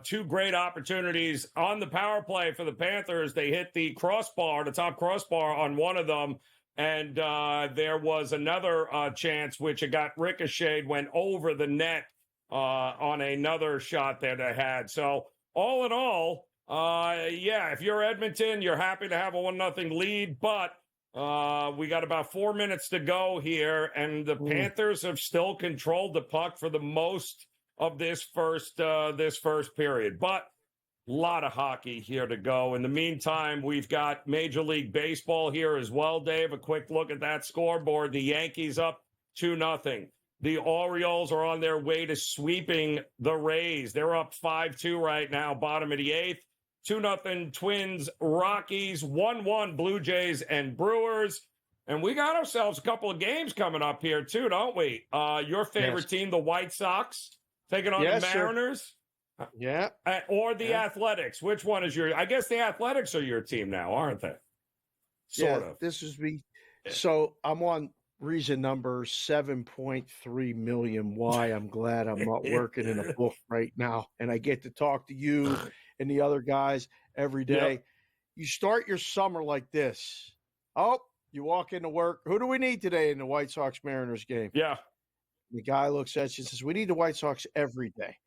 2 great opportunities on the power play for the Panthers. They hit the top crossbar on one of them. And there was another chance, which it got ricocheted, went over the net on another shot that they had. So all in all, if you're Edmonton, you're happy to have a 1-0 lead, but we got about 4 minutes to go here, and the Panthers have still controlled the puck for the most of this first period. But a lot of hockey here to go. In the meantime, we've got Major League Baseball here as well, Dave. A quick look at that scoreboard. The Yankees up 2-0. The Orioles are on their way to sweeping the Rays. They're up 5-2 right now, bottom of the 8th. 2-0 Twins, Rockies, 1-1 Blue Jays and Brewers. And we got ourselves a couple of games coming up here too, don't we? Your favorite team, the White Sox, taking on the Mariners. Or the Athletics. Which one is I guess the Athletics are your team now, aren't they? Sort of. This is me. So I'm on reason number 7.3 million why I'm glad I'm not working in a book right now and I get to talk to you and the other guys every day. You start your summer like this. You walk into work. Who do we need today in the White Sox-Mariners game? The guy looks at you and says, we need the White Sox every day.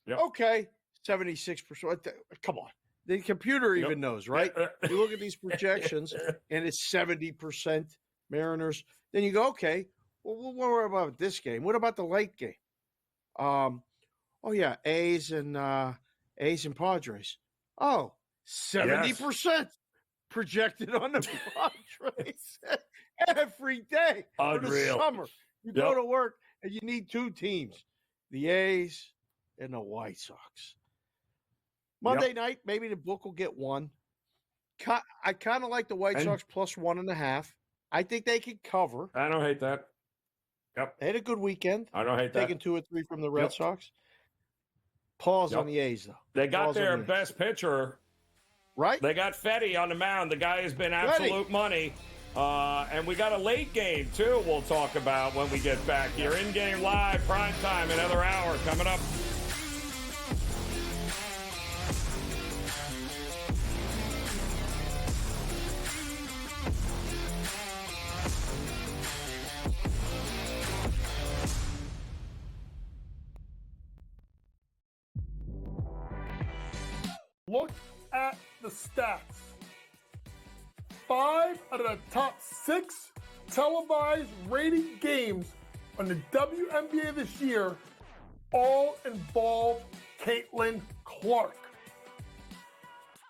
Okay. 76%. Come on. The computer even knows, right? You look at these projections and it's 70% Mariners. Then you go, okay, well, what about this game? What about the late game? A's and Padres. 70% projected on the Padres every day for the summer. You go to work and you need 2 teams, the A's and the White Sox. Monday night, maybe the book will get 1. I kind of like the White Sox plus 1.5. I think they could cover. I don't hate that. They had a good weekend. I don't hate that. Taking 2 or 3 from the Red Sox. Pause on the A's, though. They got their best pitcher. Right? They got Fetty on the mound. The guy has been absolute money. And we got a late game, too, we'll talk about when we get back here. In-game live, primetime, another hour coming up. stats. 5 out of the top 6 televised rated games on the WNBA this year all involve Caitlin Clark.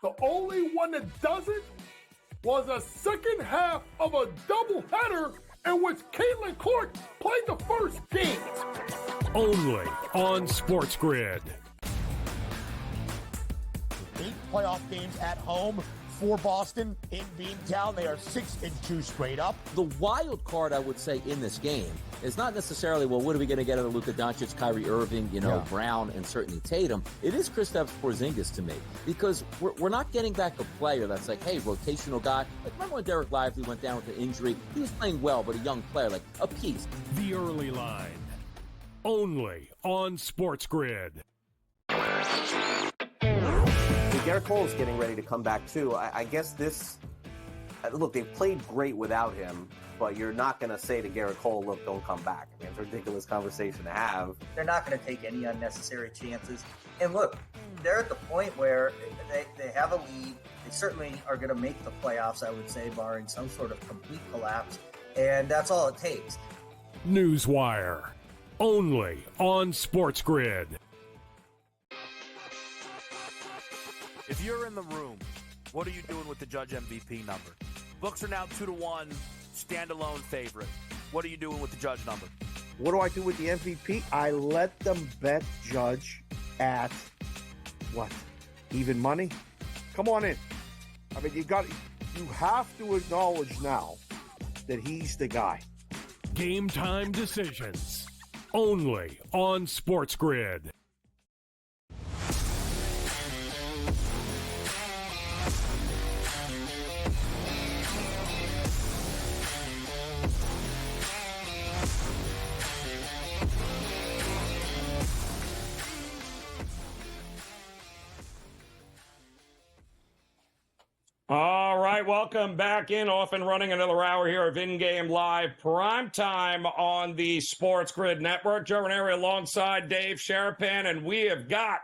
The only one that doesn't was a second half of a doubleheader in which Caitlin Clark played the first game. Only on SportsGrid. 8 playoff games at home for Boston in Beantown. They are 6-2 straight up. The wild card, I would say, in this game is not necessarily, well, what are we going to get out of Luka Doncic, Kyrie Irving, Brown, and certainly Tatum. It is Kristaps Porzingis to me, because we're not getting back a player that's like, hey, rotational guy. Like, remember when Derek Lively went down with an injury? He was playing well, but a young player, like a piece. The early line. Only on SportsGrid. Garrett Cole is getting ready to come back too. I guess this, look, they've played great without him, but you're not going to say to Garrett Cole, look, don't come back. I mean, it's a ridiculous conversation to have. They're not going to take any unnecessary chances. And look, they're at the point where they have a lead. They certainly are going to make the playoffs, I would say, barring some sort of complete collapse. And that's all it takes. Newswire. Only on SportsGrid. If you're in the room, what are you doing with the Judge MVP number? Books are now 2-1, standalone favorite. What are you doing with the Judge number? What do I do with the MVP? I let them bet Judge at what? Even money? Come on in. I mean, you have to acknowledge now that he's the guy. Game time decisions. Only on SportsGrid. All right, welcome back in, off and running another hour here of InGame Live PrimeTime on the SportsGrid Network. Joe Raineri alongside Dave Sharapan, and we have got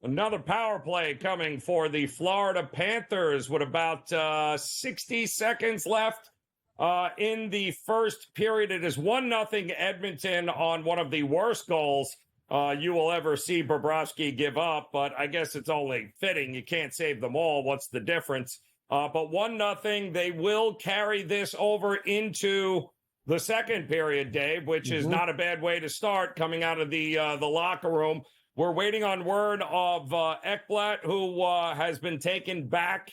another power play coming for the Florida Panthers with about 60 seconds left in the first period. It is 1-0 Edmonton on one of the worst goals you will ever see Bobrovsky give up, but I guess it's only fitting. You can't save them all. What's the difference? But 1-0, they will carry this over into the second period, Dave, which is not a bad way to start coming out of the locker room. We're waiting on word of Ekblad, who has been taken back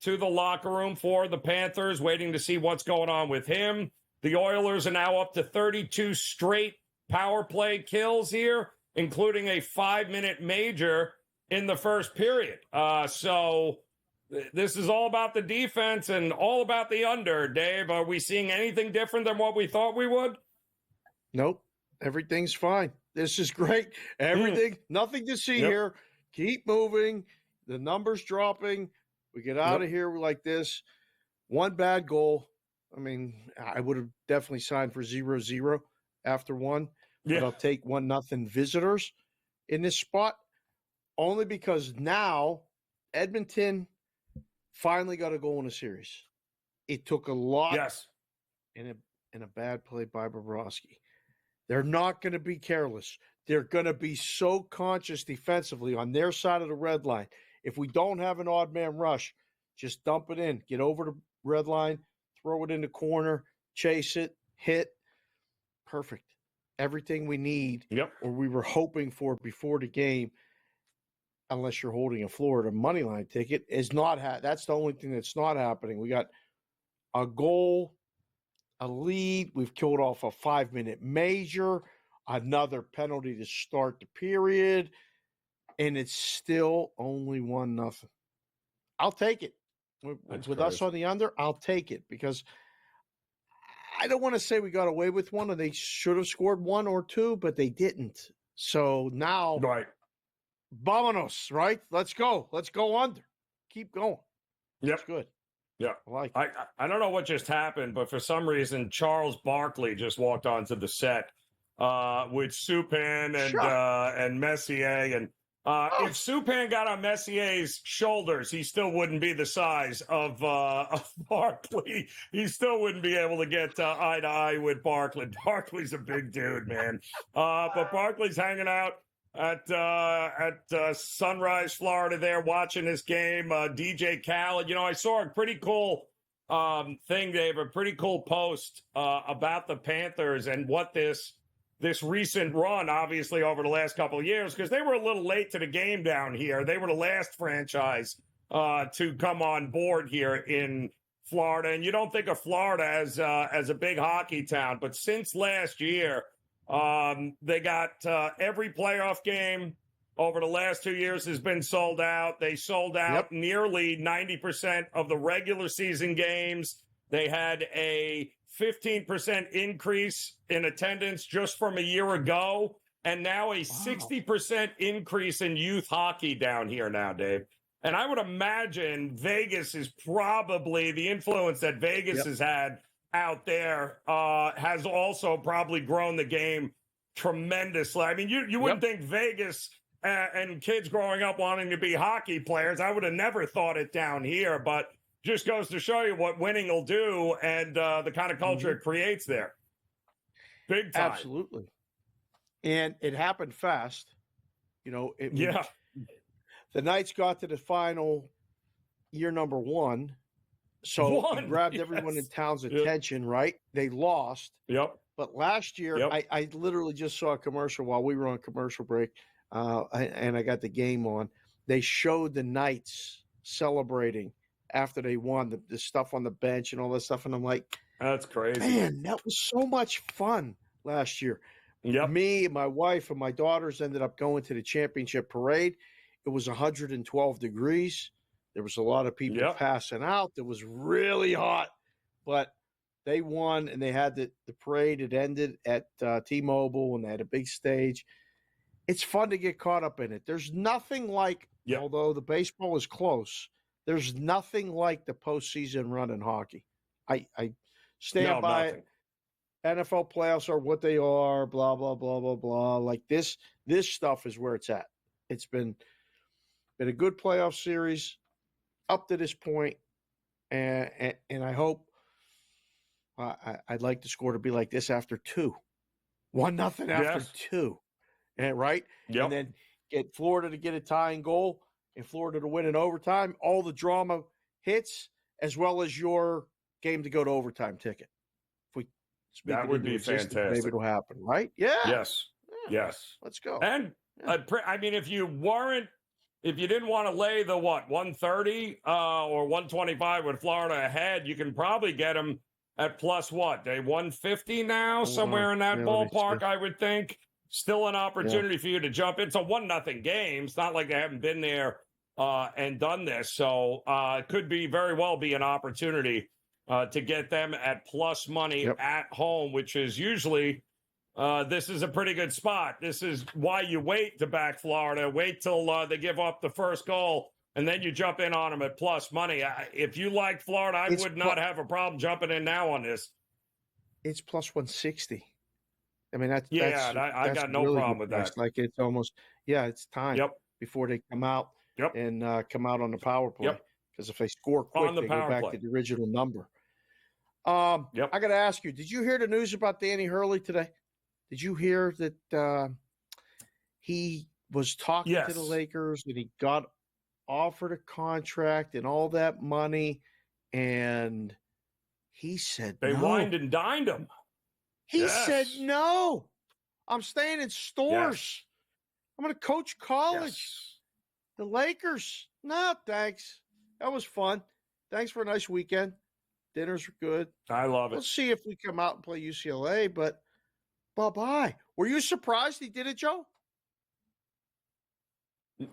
to the locker room for the Panthers, waiting to see what's going on with him. The Oilers are now up to 32 straight power play kills here, including a 5-minute major in the first period. So this is all about the defense and all about the under, Dave. Are we seeing anything different than what we thought we would? Nope. Everything's fine. This is great. Everything, nothing to see here. Keep moving. The numbers dropping. We get out of here like this. One bad goal. I mean, I would have definitely signed for 0-0 after one. But I'll take 1-0 visitors in this spot, only because now Edmonton finally got a goal in a series. It took a lot in a bad play by Bobrovsky. They're not going to be careless. They're going to be so conscious defensively on their side of the red line. If we don't have an odd man rush, just dump it in, get over the red line, throw it in the corner, chase it, hit. Perfect. Everything we need, or we were hoping for before the game, unless you're holding a Florida money line ticket, is not. That's the only thing that's not happening. We got a goal, a lead. We've killed off a 5-minute major, another penalty to start the period, and it's still only 1-0. I'll take it. With us on the under, I'll take it, because I don't want to say we got away with one and they should have scored 1 or 2, but they didn't. So now, vamonos, right? Let's go. Let's go under. Keep going. Yep. That's good. Yeah. I don't know what just happened, but for some reason, Charles Barkley just walked onto the set with Supin and Messier. And If Subban got on Messier's shoulders, he still wouldn't be the size of Barkley. He still wouldn't be able to get eye to eye with Barkley. Barkley's a big dude, man. But Barkley's hanging out at Sunrise, Florida there, watching this game. DJ Khaled, I saw a pretty cool thing, Dave, a pretty cool post about the Panthers and what this recent run, obviously, over the last couple of years, because they were a little late to the game down here. They were the last franchise to come on board here in Florida. And you don't think of Florida as a big hockey town, but since last year, they got every playoff game over the last 2 years has been sold out. They sold out nearly 90% of the regular season games. They had a 15% increase in attendance just from a year ago, and now a 60% increase in youth hockey down here now, Dave. And I would imagine Vegas is probably the influence that Vegas has had out there has also probably grown the game tremendously. I mean, you wouldn't think Vegas and kids growing up wanting to be hockey players. I would have never thought it down here, but just goes to show you what winning will do and the kind of culture it creates there. Big time. Absolutely. And it happened fast. The Knights got to the final year number one. So it grabbed everyone in town's attention, right? They lost. But last year, I literally just saw a commercial while we were on commercial break, and I got the game on. They showed the Knights celebrating after they won, the stuff on the bench and all that stuff. And I'm like, that's crazy. Man, that was so much fun last year. Me, my wife, and my daughters ended up going to the championship parade. It was 112 degrees. There was a lot of people passing out. It was really hot, but they won, and they had the parade. It ended at T-Mobile, and they had a big stage. It's fun to get caught up in it. There's nothing like, although the baseball is close, there's nothing like the postseason run in hockey. I stand by it. NFL playoffs are what they are, blah, blah, blah, blah, blah. Like this stuff is where it's at. It's been a good playoff series up to this point, and I hope I'd like the score to be like this after 2. 1-0 after 2. And right? And then get Florida to get a tying goal and Florida to win in overtime. All the drama hits, as well as your game to go to overtime ticket. If we that would be fantastic. Maybe it'll happen, right? Yeah. Yes. Let's go. And I mean, if you didn't want to lay the 130 or 125 with Florida ahead, you can probably get them at plus what? They 150 now, somewhere in that ballpark, I would think. Still an opportunity for you to jump in. It's a 1-0 game. It's not like they haven't been there and done this. So it could very well be an opportunity to get them at plus money at home, which is usually this is a pretty good spot. This is why you wait to back Florida. Wait till they give up the first goal, and then you jump in on them at plus money. If you like Florida, I would not have a problem jumping in now on this. It's plus 160. I mean, that's I got no really problem with that. Like it's almost, it's time before they come out and come out on the power play. Because if they score quick, they go back to the original number. I got to ask you, did you hear the news about Danny Hurley today? Did you hear that he was talking to the Lakers and he got offered a contract and all that money, and he said they no. wined and dined him. He said no. I'm staying in stores. I'm going to coach college. The Lakers. No, thanks. That was fun. Thanks for a nice weekend. Dinners were good. I love it. We'll see if we come out and play UCLA, but bye-bye. Were you surprised he did it, Joe?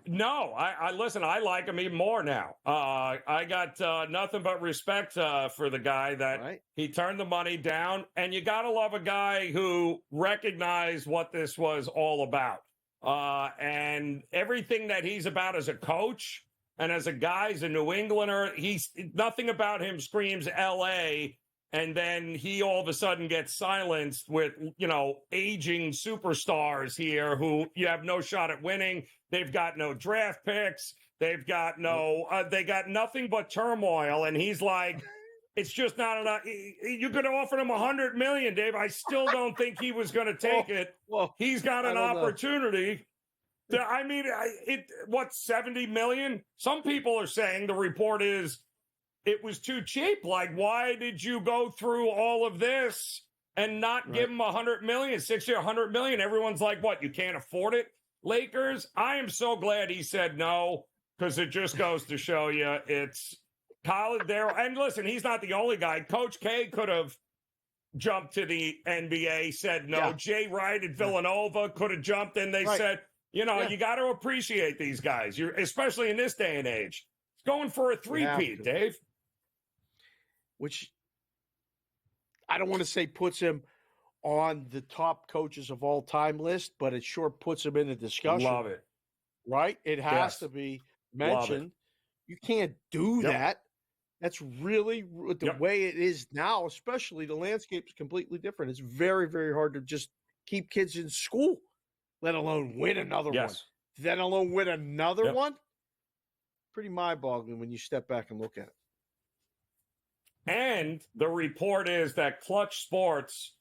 No, I listen, I like him even more now. I got nothing but respect for the guy that he turned the money down. And you got to love a guy who recognized what this was all about. And everything that he's about as a coach and as a guy, as a New Englander, nothing about him screams LA And then he all of a sudden gets silenced with, aging superstars here who you have no shot at winning. They've got no draft picks. They've got they got nothing but turmoil. And he's like, it's just not enough. You could have offered him $100 million, Dave. I still don't think he was going to take it. Well, he's got an opportunity. I mean, 70 million? Some people are saying the report is it was too cheap. Like, why did you go through all of this and not give him $100 million, 6 year, $100 million? Everyone's like, what? You can't afford it, Lakers? I am so glad he said no, because it just goes to show you it's college there. And listen, he's not the only guy. Coach K could have jumped to the NBA, said no. Jay Wright at Villanova could have jumped, and they said, you got to appreciate these guys. You're especially in this day and age. It's going for a three-peat, Dave. Which I don't want to say puts him on the top coaches of all time list, but it sure puts him in the discussion. Love it. Right? It has to be mentioned. You can't do that. That's really the way it is now, especially the landscape is completely different. It's very, very hard to just keep kids in school, let alone win another one. Then alone win another one. Pretty mind-boggling when you step back and look at it. And the report is that Clutch Sports,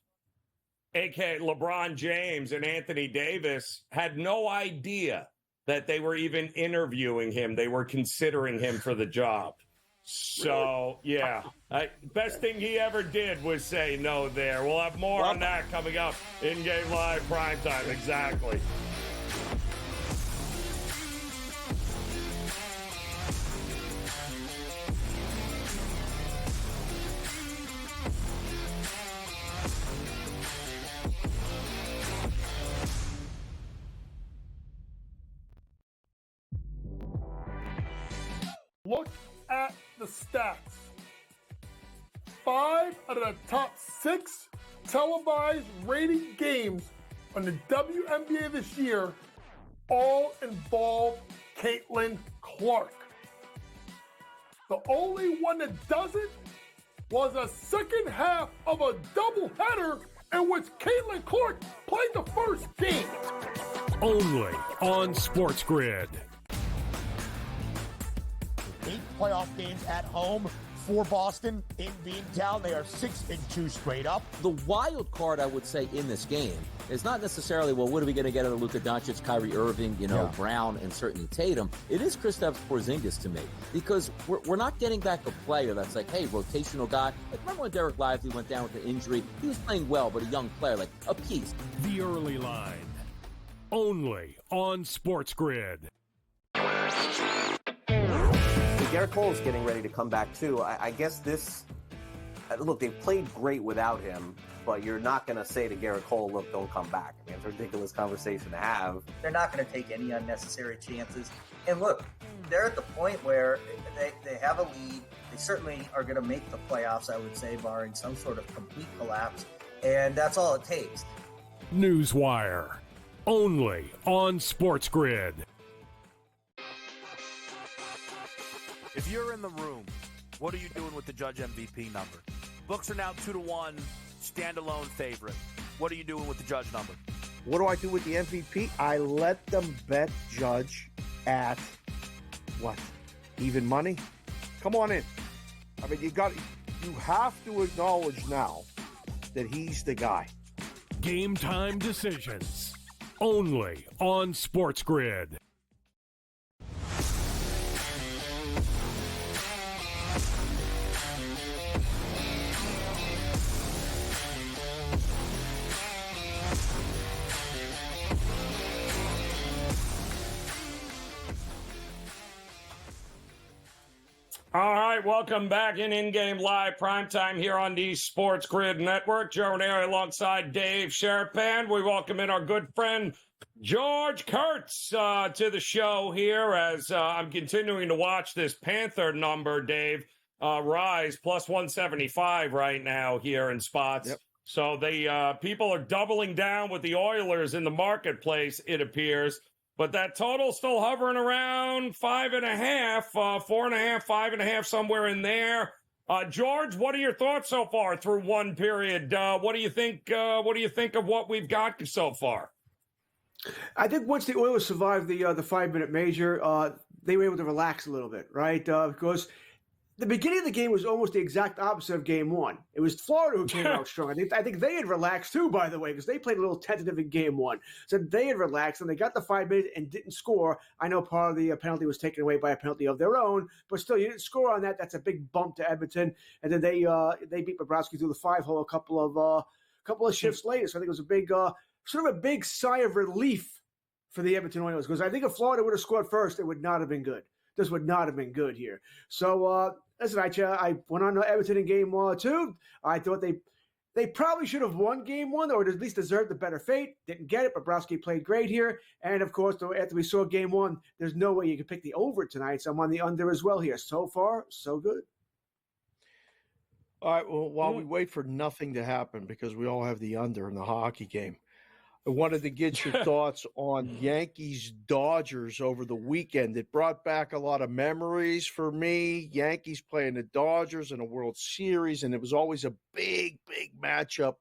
a.k.a. LeBron James and Anthony Davis, had no idea that they were even interviewing him. They were considering him for the job. So, best thing he ever did was say no there. We'll have more on that coming up in Game Live Primetime. Exactly. Look at the stats. 5 out of the top 6 televised rated games on the WNBA this year all involve Caitlin Clark. The only one that doesn't was a second half of a doubleheader in which Caitlin Clark played the first game. Only on SportsGrid. 8 playoff games at home for Boston in Beantown. They are 6-2 straight up. The wild card, I would say, in this game is not necessarily, well, what are we going to get out of Luka Doncic, Kyrie Irving, Brown, and certainly Tatum. It is Kristaps Porzingis to me, because we're not getting back a player that's like, hey, rotational guy. Like, remember when Derek Lively went down with an injury? He was playing well, but a young player, like a piece. The early line. Only on SportsGrid. Garrett Cole's getting ready to come back too. I guess this. Look, they've played great without him, but you're not going to say to Garrett Cole, "Look, don't come back." I mean, it's a ridiculous conversation to have. They're not going to take any unnecessary chances. And look, they're at the point where they have a lead. They certainly are going to make the playoffs, I would say, barring some sort of complete collapse. And that's all it takes. Newswire. Only on SportsGrid. If you're in the room, what are you doing with the Judge MVP number? Books are now 2-1, standalone favorite. What are you doing with the Judge number? What do I do with the MVP? I let them bet Judge at what? Even money? Come on in. I mean, you have to acknowledge now that he's the guy. Game time decisions. Only on SportsGrid. All right, welcome back in-game live primetime here on the SportsGrid Network. Joe Raineri alongside Dave Sharapan. We welcome in our good friend George Kurtz to the show here as I'm continuing to watch this Panther number, Dave, rise plus 175 right now here in spots. Yep. So the people are doubling down with the Oilers in the marketplace, it appears. But that total still hovering around 5.5, 4.5, 5.5, somewhere in there. George, what are your thoughts so far through one period? What do you think? What do you think of what we've got so far? I think once the Oilers survived the 5-minute major, they were able to relax a little bit, right? Because the beginning of the game was almost the exact opposite of game one. It was Florida who came out strong. I think they had relaxed too, by the way, because they played a little tentative in game one. So they had relaxed, and they got the 5 minutes and didn't score. I know part of the penalty was taken away by a penalty of their own, but still, you didn't score on that. That's a big bump to Edmonton. And then they beat Bobrovsky through the 5-hole a couple of shifts later. So I think it was a big, sort of a big sigh of relief for the Edmonton Oilers, because I think if Florida would have scored first, it would not have been good. This would not have been good here. So, listen, I went on to Everton in game 2. I thought they probably should have won game 1, or at least deserved the better fate. Didn't get it. Bobrovsky played great here. And, of course, after we saw game 1, there's no way you could pick the over tonight. So I'm on the under as well here. So far, so good. All right, well, while we wait for nothing to happen, because we all have the under in the hockey game, I wanted to get your thoughts on Yankees-Dodgers over the weekend. It brought back a lot of memories for me. Yankees playing the Dodgers in a World Series, and it was always a big, big matchup.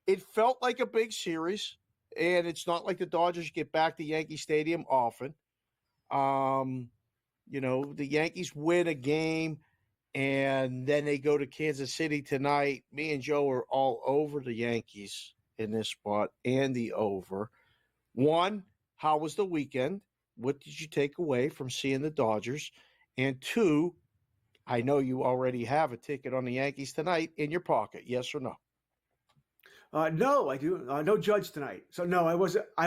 It felt like a big series, and it's not like the Dodgers get back to Yankee Stadium often. The Yankees win a game, and then they go to Kansas City tonight. Me and Joe are all over the Yankees in this spot and the over. One, how was the weekend? What did you take away from seeing the Dodgers? And two, I know you already have a ticket on the Yankees tonight in your pocket. Yes or no? No, I do. No Judge tonight. So no, I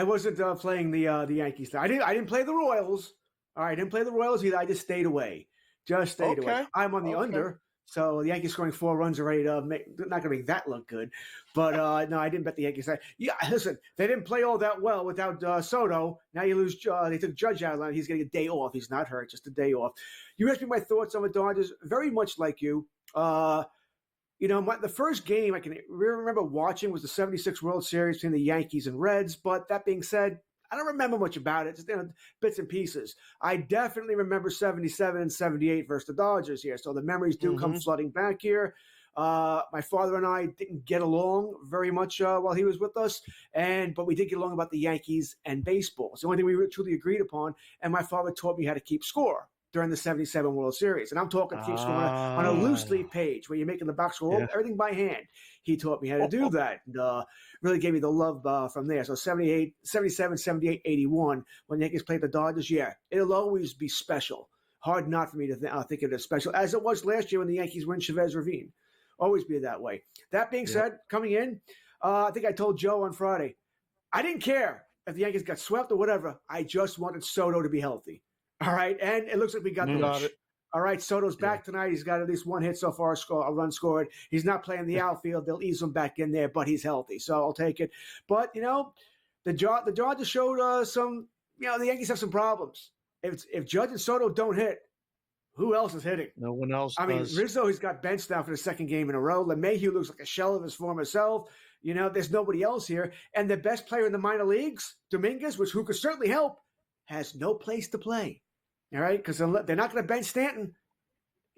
wasn't playing the Yankees. I didn't play the Royals. All right, I didn't play the Royals either. I just stayed away. Away. I'm on the under. So the Yankees scoring 4 runs already, not going to make that look good. But no, I didn't bet the Yankees. Yeah, listen, they didn't play all that well without Soto. Now you lose. They took Judge out of line. He's getting a day off. He's not hurt, just a day off. You asked me my thoughts on the Dodgers. Very much like you. The first game I can remember watching was the '76 World Series between the Yankees and Reds. But that being said, I don't remember much about it, just bits and pieces. I definitely remember 77 and 78 versus the Dodgers here. So the memories do come flooding back here. My father and I didn't get along very much while he was with us, but we did get along about the Yankees and baseball. It's the only thing we truly agreed upon, and my father taught me how to keep score during the 77 World Series. And I'm talking keep score on a loose leaf page where you're making the box score, everything by hand. He taught me how to do that. And, really gave me the love from there. So 78, 77, 78, 81, when the Yankees played the Dodgers, it'll always be special. Hard not for me to think of it as special, as it was last year when the Yankees were in Chavez Ravine. Always be that way. That being said, coming in, I think I told Joe on Friday, I didn't care if the Yankees got swept or whatever. I just wanted Soto to be healthy. All right, and it looks like we got the wish. All right, Soto's back tonight. He's got at least one hit so far, a run scored. He's not playing the outfield. They'll ease him back in there, but he's healthy, so I'll take it. But, the Dodgers showed some, the Yankees have some problems. If Judge and Soto don't hit, who else is hitting? No one else does. I mean, Rizzo, he's got benched now for the second game in a row. LeMahieu looks like a shell of his former self. There's nobody else here. And the best player in the minor leagues, Dominguez, who could certainly help, has no place to play. All right, because they're not going to bench Stanton,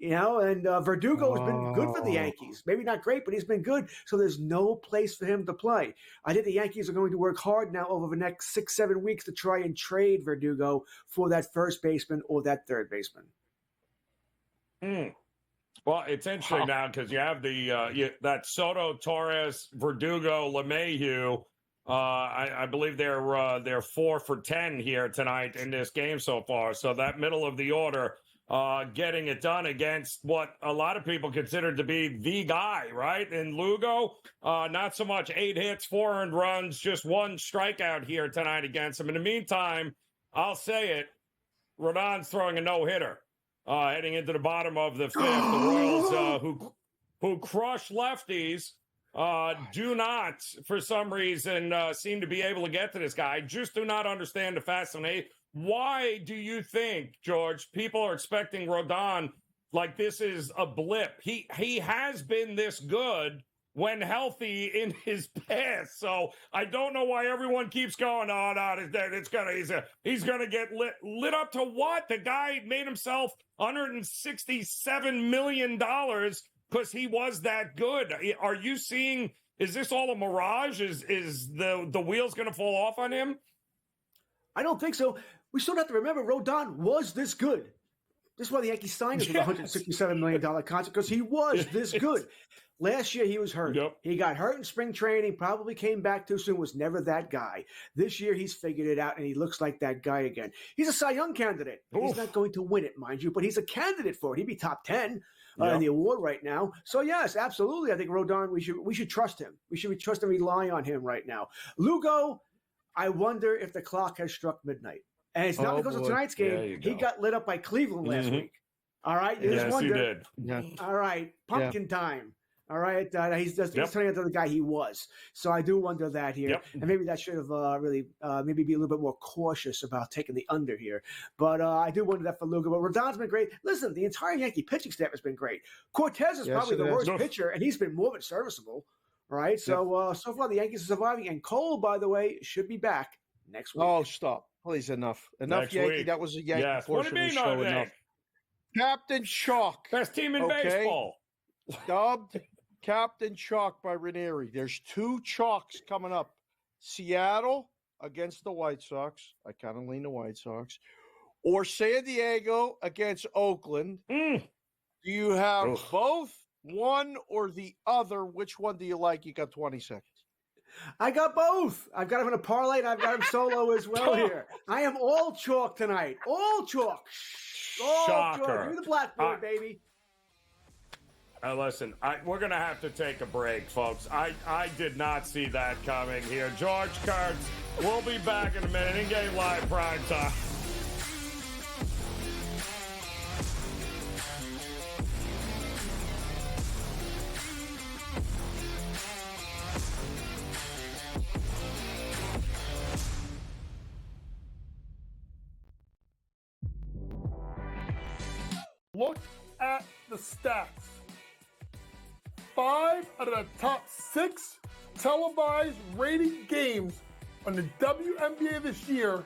and Verdugo has been good for the Yankees. Maybe not great, but he's been good. So there's no place for him to play. I think the Yankees are going to work hard now over the next 6-7 weeks to try and trade Verdugo for that first baseman or that third baseman. Well, it's interesting now because you have that Soto, Torres, Verdugo, LeMahieu. I believe they're 4 for 10 here tonight in this game so far. So that middle of the order, getting it done against what a lot of people consider to be the guy, right? And Lugo, not so much 8 hits, 4 earned runs, just 1 strikeout here tonight against him. In the meantime, I'll say it, Rodon's throwing a no-hitter heading into the bottom of the 5th. The Royals, who crush lefties, do not, for some reason, seem to be able to get to this guy. I just do not understand the fascination. Why do you think, George, people are expecting Rodon like this is a blip? He has been this good when healthy in his past. So I don't know why everyone keeps going, oh, no, he's gonna get lit up to what? The guy made himself $167 million because he was that good. Are you seeing, is this all a mirage? Is the wheels gonna fall off on him? I don't think so. We still have to remember Rodon was this good. This is why the Yankees signed him with a $167 million contract, because he was this good. Last year, he was hurt. Yep. He got hurt in spring training, probably came back too soon, was never that guy. This year, he's figured it out, and he looks like that guy again. He's a Cy Young candidate. Oof. He's not going to win it, mind you, but he's a candidate for it. He'd be top 10 in the award right now. So, yes, absolutely. I think Rodon, we should trust him. We should trust and rely on him right now. Lugo, I wonder if the clock has struck midnight. And it's not because of tonight's game. He got lit up by Cleveland last week. All right? You just wonder. He did. Yeah. All right. Pumpkin time. All right. He's turning into the guy he was. So I do wonder that here. Yep. And maybe that should have really maybe be a little bit more cautious about taking the under here. But I do wonder that for Lugo. But Rodon's been great. Listen, the entire Yankee pitching staff has been great. Cortez is probably the worst pitcher, and he's been more than serviceable. All right. So, so far the Yankees are surviving. And Cole, by the way, should be back next week. Oh, stop. Please, enough. Enough Yankee. Week. That was a Yankee portion of the show. Enough. Captain Chalk. Best team in baseball. Dubbed Captain Chalk by Raineri. There's 2 chalks coming up. Seattle against the White Sox. I kind of lean the White Sox. Or San Diego against Oakland. Do you have both, one or the other? Which one do you like? You got 20 seconds. I got both. I've got him in a parlay, and I've got him solo as well here. I am all chalk tonight. All chalk. All Shocker. chalk. Give me the blackboard, baby. Listen, we're going to have to take a break, folks. I did not see that coming here. George Kurtz, we'll be back in a minute. In-game live prime time. Look at the stats. 5 out of the top 6 televised rated games on the WNBA this year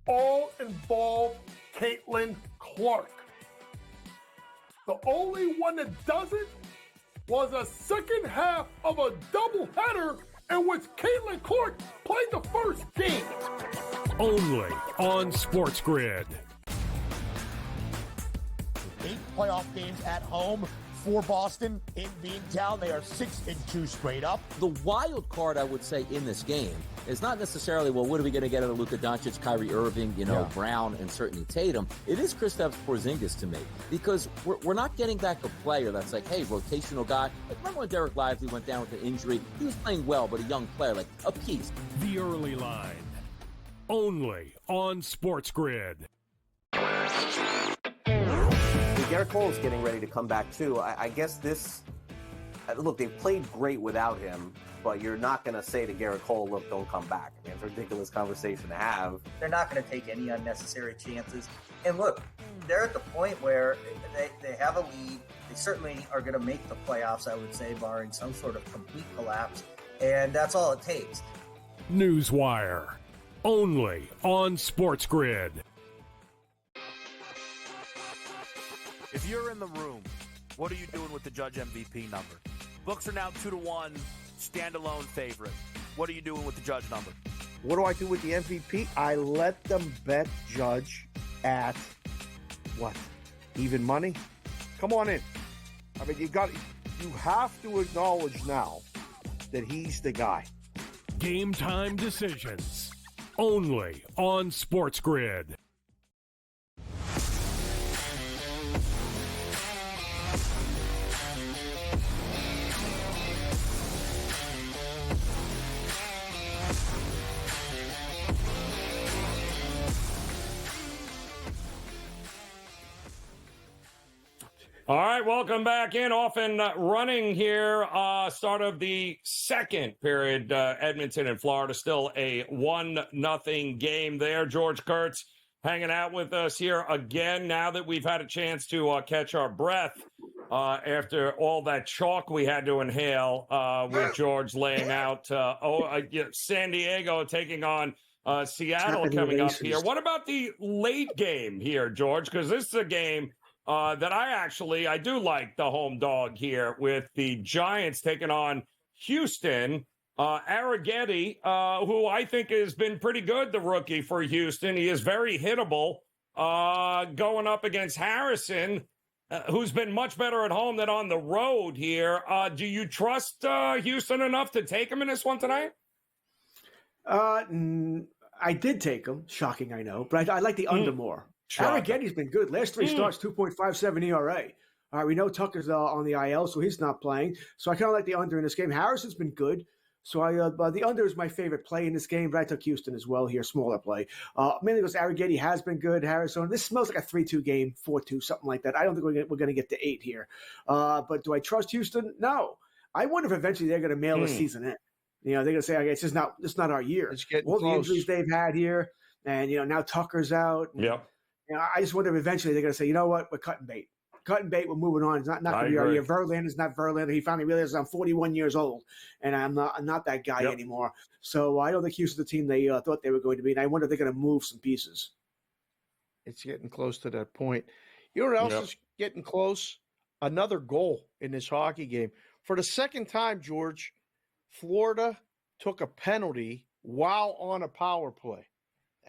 all involve Caitlin Clark. The only one that doesn't was a second half of a doubleheader in which Caitlin Clark played the first game. Only on SportsGrid. 8 playoff games at home for Boston in Beantown. They are 6-2 straight up. The wild card, I would say, in this game is not necessarily, well, what are we going to get out of Luka Doncic, Kyrie Irving, Brown, and certainly Tatum. It is Kristaps Porzingis to me, because we're not getting back a player that's like, hey, rotational guy. Like, remember when Derek Lively went down with an injury? He was playing well, but a young player, like a piece. The early line. Only on SportsGrid. Garrett Cole is getting ready to come back too. I guess this. Look, they've played great without him, but you're not going to say to Garrett Cole, "Look, don't come back." I mean, it's a ridiculous conversation to have. They're not going to take any unnecessary chances. And look, they're at the point where they have a lead. They certainly are going to make the playoffs, I would say, barring some sort of complete collapse. And that's all it takes. Newswire. Only on SportsGrid. If you're in the room, what are you doing with the Judge MVP number? Books are now 2-1, standalone favorite. What are you doing with the Judge number? What do I do with the MVP? I let them bet Judge at what? Even money? Come on in. I mean, you have to acknowledge now that he's the guy. Game time decisions. Only on SportsGrid. All right, welcome back in. Off and running here. Start of the second period. Edmonton and Florida still a 1-0 game there. George Kurtz hanging out with us here again now that we've had a chance to catch our breath. after all that chalk we had to inhale with George laying out. San Diego taking on Seattle coming up here. What about the late game here, George? Because this is a game that I do like the home dog here with the Giants taking on Houston. Arrighetti, who I think has been pretty good, the rookie for Houston. He is very hittable. Going up against Harrison, who's been much better at home than on the road here. Do you trust Houston enough to take him in this one tonight? I did take him. Shocking, I know. But I like the under more. Arrighetti's been good. Last 3 starts, 2.57 ERA. We know Tucker's on the IL, so he's not playing. So I kind of like the under in this game. Harrison's been good. So the under is my favorite play in this game, but I took Houston as well here, smaller play. Mainly because Arrighetti has been good. Harrison, this smells like a 3-2 game, 4-2, something like that. I don't think we're going to get to 8 here. But do I trust Houston? No. I wonder if eventually they're going to mail the season in. They're going to say, okay, it's not our year. All the injuries they've had here, and now Tucker's out. Yep. I just wonder if eventually they're going to say, you know what, we're cutting bait. We're moving on. It's not going to be our year. Verlander is not Verlander. He finally realizes I'm 41 years old, and I'm not that guy anymore. So I don't think Houston's the team they thought they were going to be, and I wonder if they're going to move some pieces. It's getting close to that point. You know what else is getting close? Another goal in this hockey game. For the second time, George, Florida took a penalty while on a power play.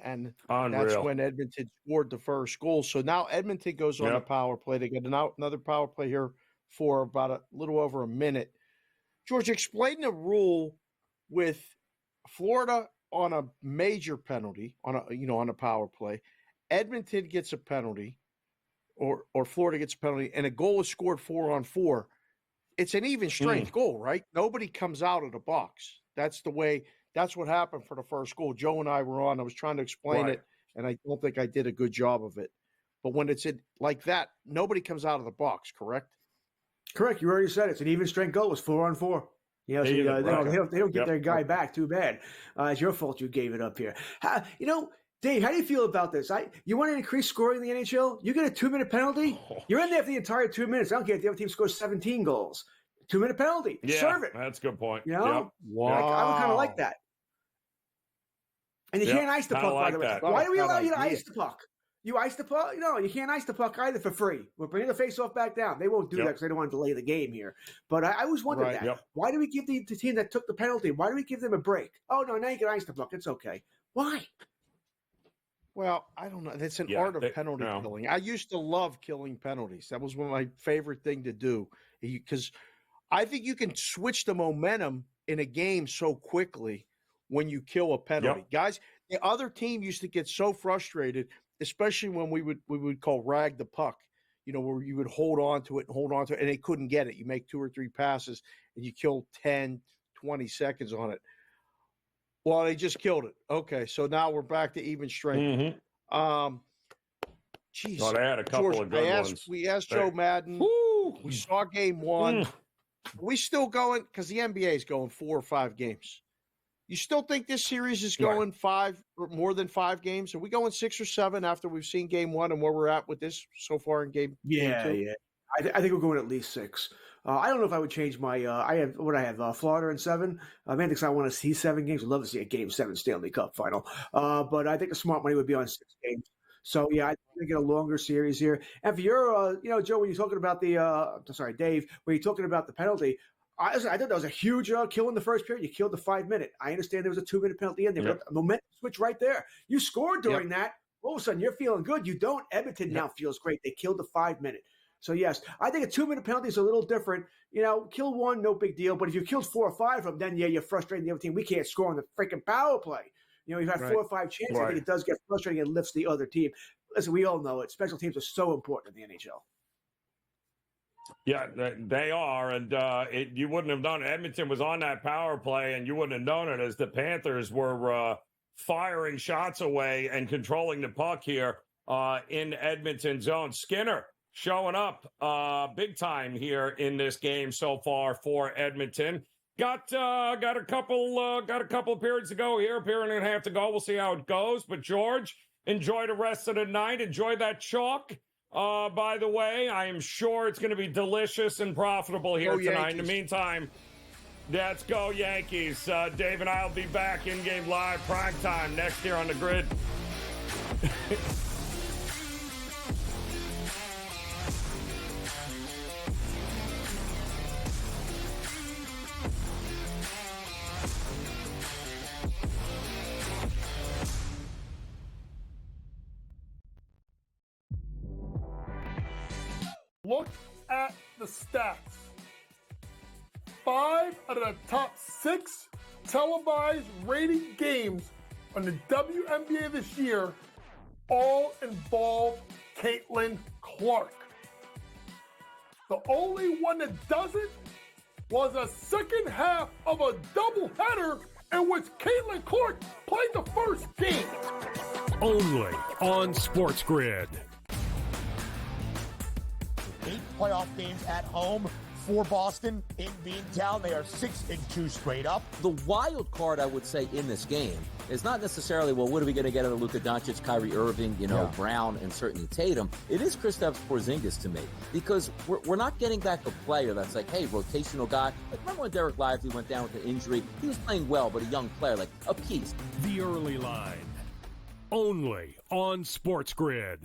And that's when Edmonton scored the first goal. So now Edmonton goes on a power play. They get another power play here for about a little over a minute. George, explain the rule with Florida on a major penalty on a power play. Edmonton gets a penalty, or Florida gets a penalty, and a goal is scored 4-on-4. It's an even strength goal, right? Nobody comes out of the box. That's the way. That's what happened for the first goal. Joe and I were on. I was trying to explain it, and I don't think I did a good job of it. But when it's like that, nobody comes out of the box, correct? Correct. You already said it. It's an even strength goal. It's 4-on-4. They don't get their guy back. Too bad. It's your fault you gave it up here. Dave, how do you feel about this? You want to increase scoring in the NHL? You get a 2-minute penalty? You're in there for the entire 2 minutes. I don't care if the other team scores 17 goals. 2-minute penalty. Yeah, serve it. That's a good point. Wow. I would kind of like that. And you can't ice the puck, by the way. Why do we allow you to ice the puck? You ice the puck? No, you can't ice the puck either for free. We're bringing the face-off back down. They won't do that because they don't want to delay the game here. But I always wondered that. Yep. Why do we give the team that took the penalty, why do we give them a break? Oh, no, now you can ice the puck. It's okay. Why? Well, I don't know. It's an art of penalty killing. I used to love killing penalties. That was one of my favorite thing to do because I think you can switch the momentum in a game so quickly when you kill a penalty. Guys, the other team used to get so frustrated, especially when we would call rag the puck, where you would hold on to it, and they couldn't get it. You make 2 or 3 passes, and you kill 10, 20 seconds on it. Well, they just killed it. Okay, so now we're back to even strength. Geez, they had a couple of good ones. We asked Joe Madden. We saw game 1. Are we still going? Because the NBA is going 4 or 5 games. You still think this series is going 5 or more than 5 games? Are we going 6 or 7 after we've seen game 1 and where we're at with this so far in game 2? Yeah. I think we're going at least 6. I don't know if I would change my. I have Florida in 7. Man, because I want to see 7 games. I'd love to see a Game 7 Stanley Cup final. But I think the smart money would be on 6 games. So yeah, I think we get a longer series here. And for your, Joe, when you're talking about Dave, when you're talking about the penalty, I thought that was a huge kill in the first period. You killed the 5-minute. I understand there was a 2-minute penalty in there, but a momentum switch right there. You scored during that. All of a sudden, you're feeling good. You don't. Edmonton now feels great. They killed the 5-minute. So, yes, I think a 2-minute penalty is a little different. Kill 1, no big deal. But if you killed 4 or 5 of them, then, you're frustrating the other team. We can't score on the freaking power play. You've had 4 or 5 chances. I think it does get frustrating and lifts the other team. Listen, we all know it. Special teams are so important in the NHL. Yeah, they are. And you wouldn't have known Edmonton was on that power play, and you wouldn't have known it as the Panthers were firing shots away and controlling the puck here in Edmonton zone. Skinner showing up big time here in this game so far for Edmonton. Got a couple periods to go here, a period and a half to go. We'll see how it goes. But George, enjoy the rest of the night. Enjoy that chalk. By the way, I am sure it's going to be delicious and profitable here tonight. In the meantime, let's go Yankees. Dave and I will be back in-game live, prime time, next year on the grid. Look at the stats. 5 out of the top 6 televised rated games on the WNBA this year all involve Caitlin Clark. The only one that doesn't was a second half of a doubleheader in which Caitlin Clark played the first game. Only on SportsGrid. 8 playoff games at home for Boston in Beantown. They are 6-2 straight up. The wild card, I would say, in this game is not necessarily, well, what are we going to get out of Luka Doncic, Kyrie Irving, Brown, and certainly Tatum. It is Kristaps Porzingis to me, because we're not getting back a player that's like, hey, rotational guy. Like, remember when Derek Lively went down with an injury? He was playing well, but a young player, like a piece. The early line. Only on SportsGrid.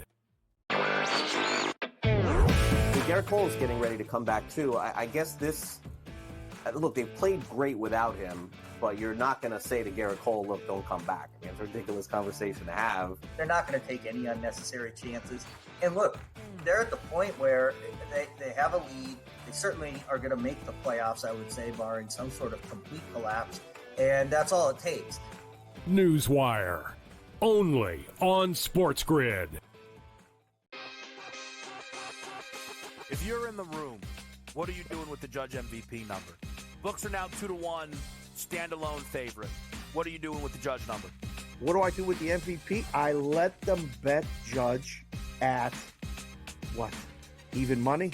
Garrett Cole is getting ready to come back too. I guess this. Look, they've played great without him, but you're not going to say to Garrett Cole, "Look, don't come back." I mean, it's a ridiculous conversation to have. They're not going to take any unnecessary chances. And look, they're at the point where they have a lead. They certainly are going to make the playoffs, I would say, barring some sort of complete collapse. And that's all it takes. Newswire. Only on SportsGrid. If you're in the room, what are you doing with the Judge MVP number? Books are now 2-1, standalone favorite. What are you doing with the Judge number? What do I do with the MVP? I let them bet Judge at what? Even money?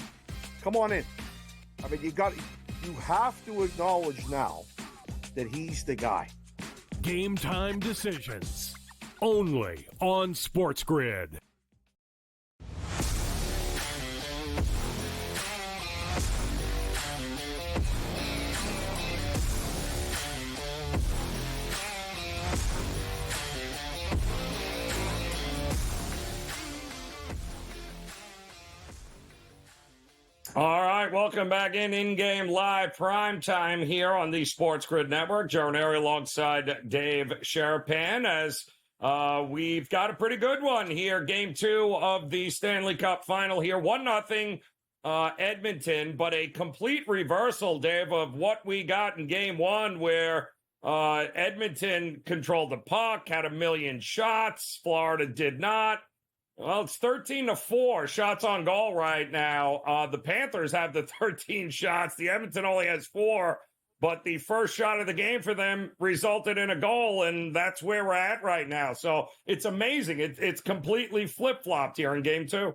Come on in. I mean, you have to acknowledge now that he's the guy. Game time decisions. Only on SportsGrid. All right, welcome back in-game live prime time here on the SportsGrid Network. Raineri alongside Dave Sharapan as we've got a pretty good one here. Game 2 of the Stanley Cup final here. 1-0 Edmonton, but a complete reversal, Dave, of what we got in Game 1 where Edmonton controlled the puck, had a million shots. Florida did not. Well, it's 13-4 shots on goal right now. The Panthers have the 13 shots. The Edmonton only has 4, but the first shot of the game for them resulted in a goal, and that's where we're at right now. So it's amazing. It's completely flip-flopped here in Game 2.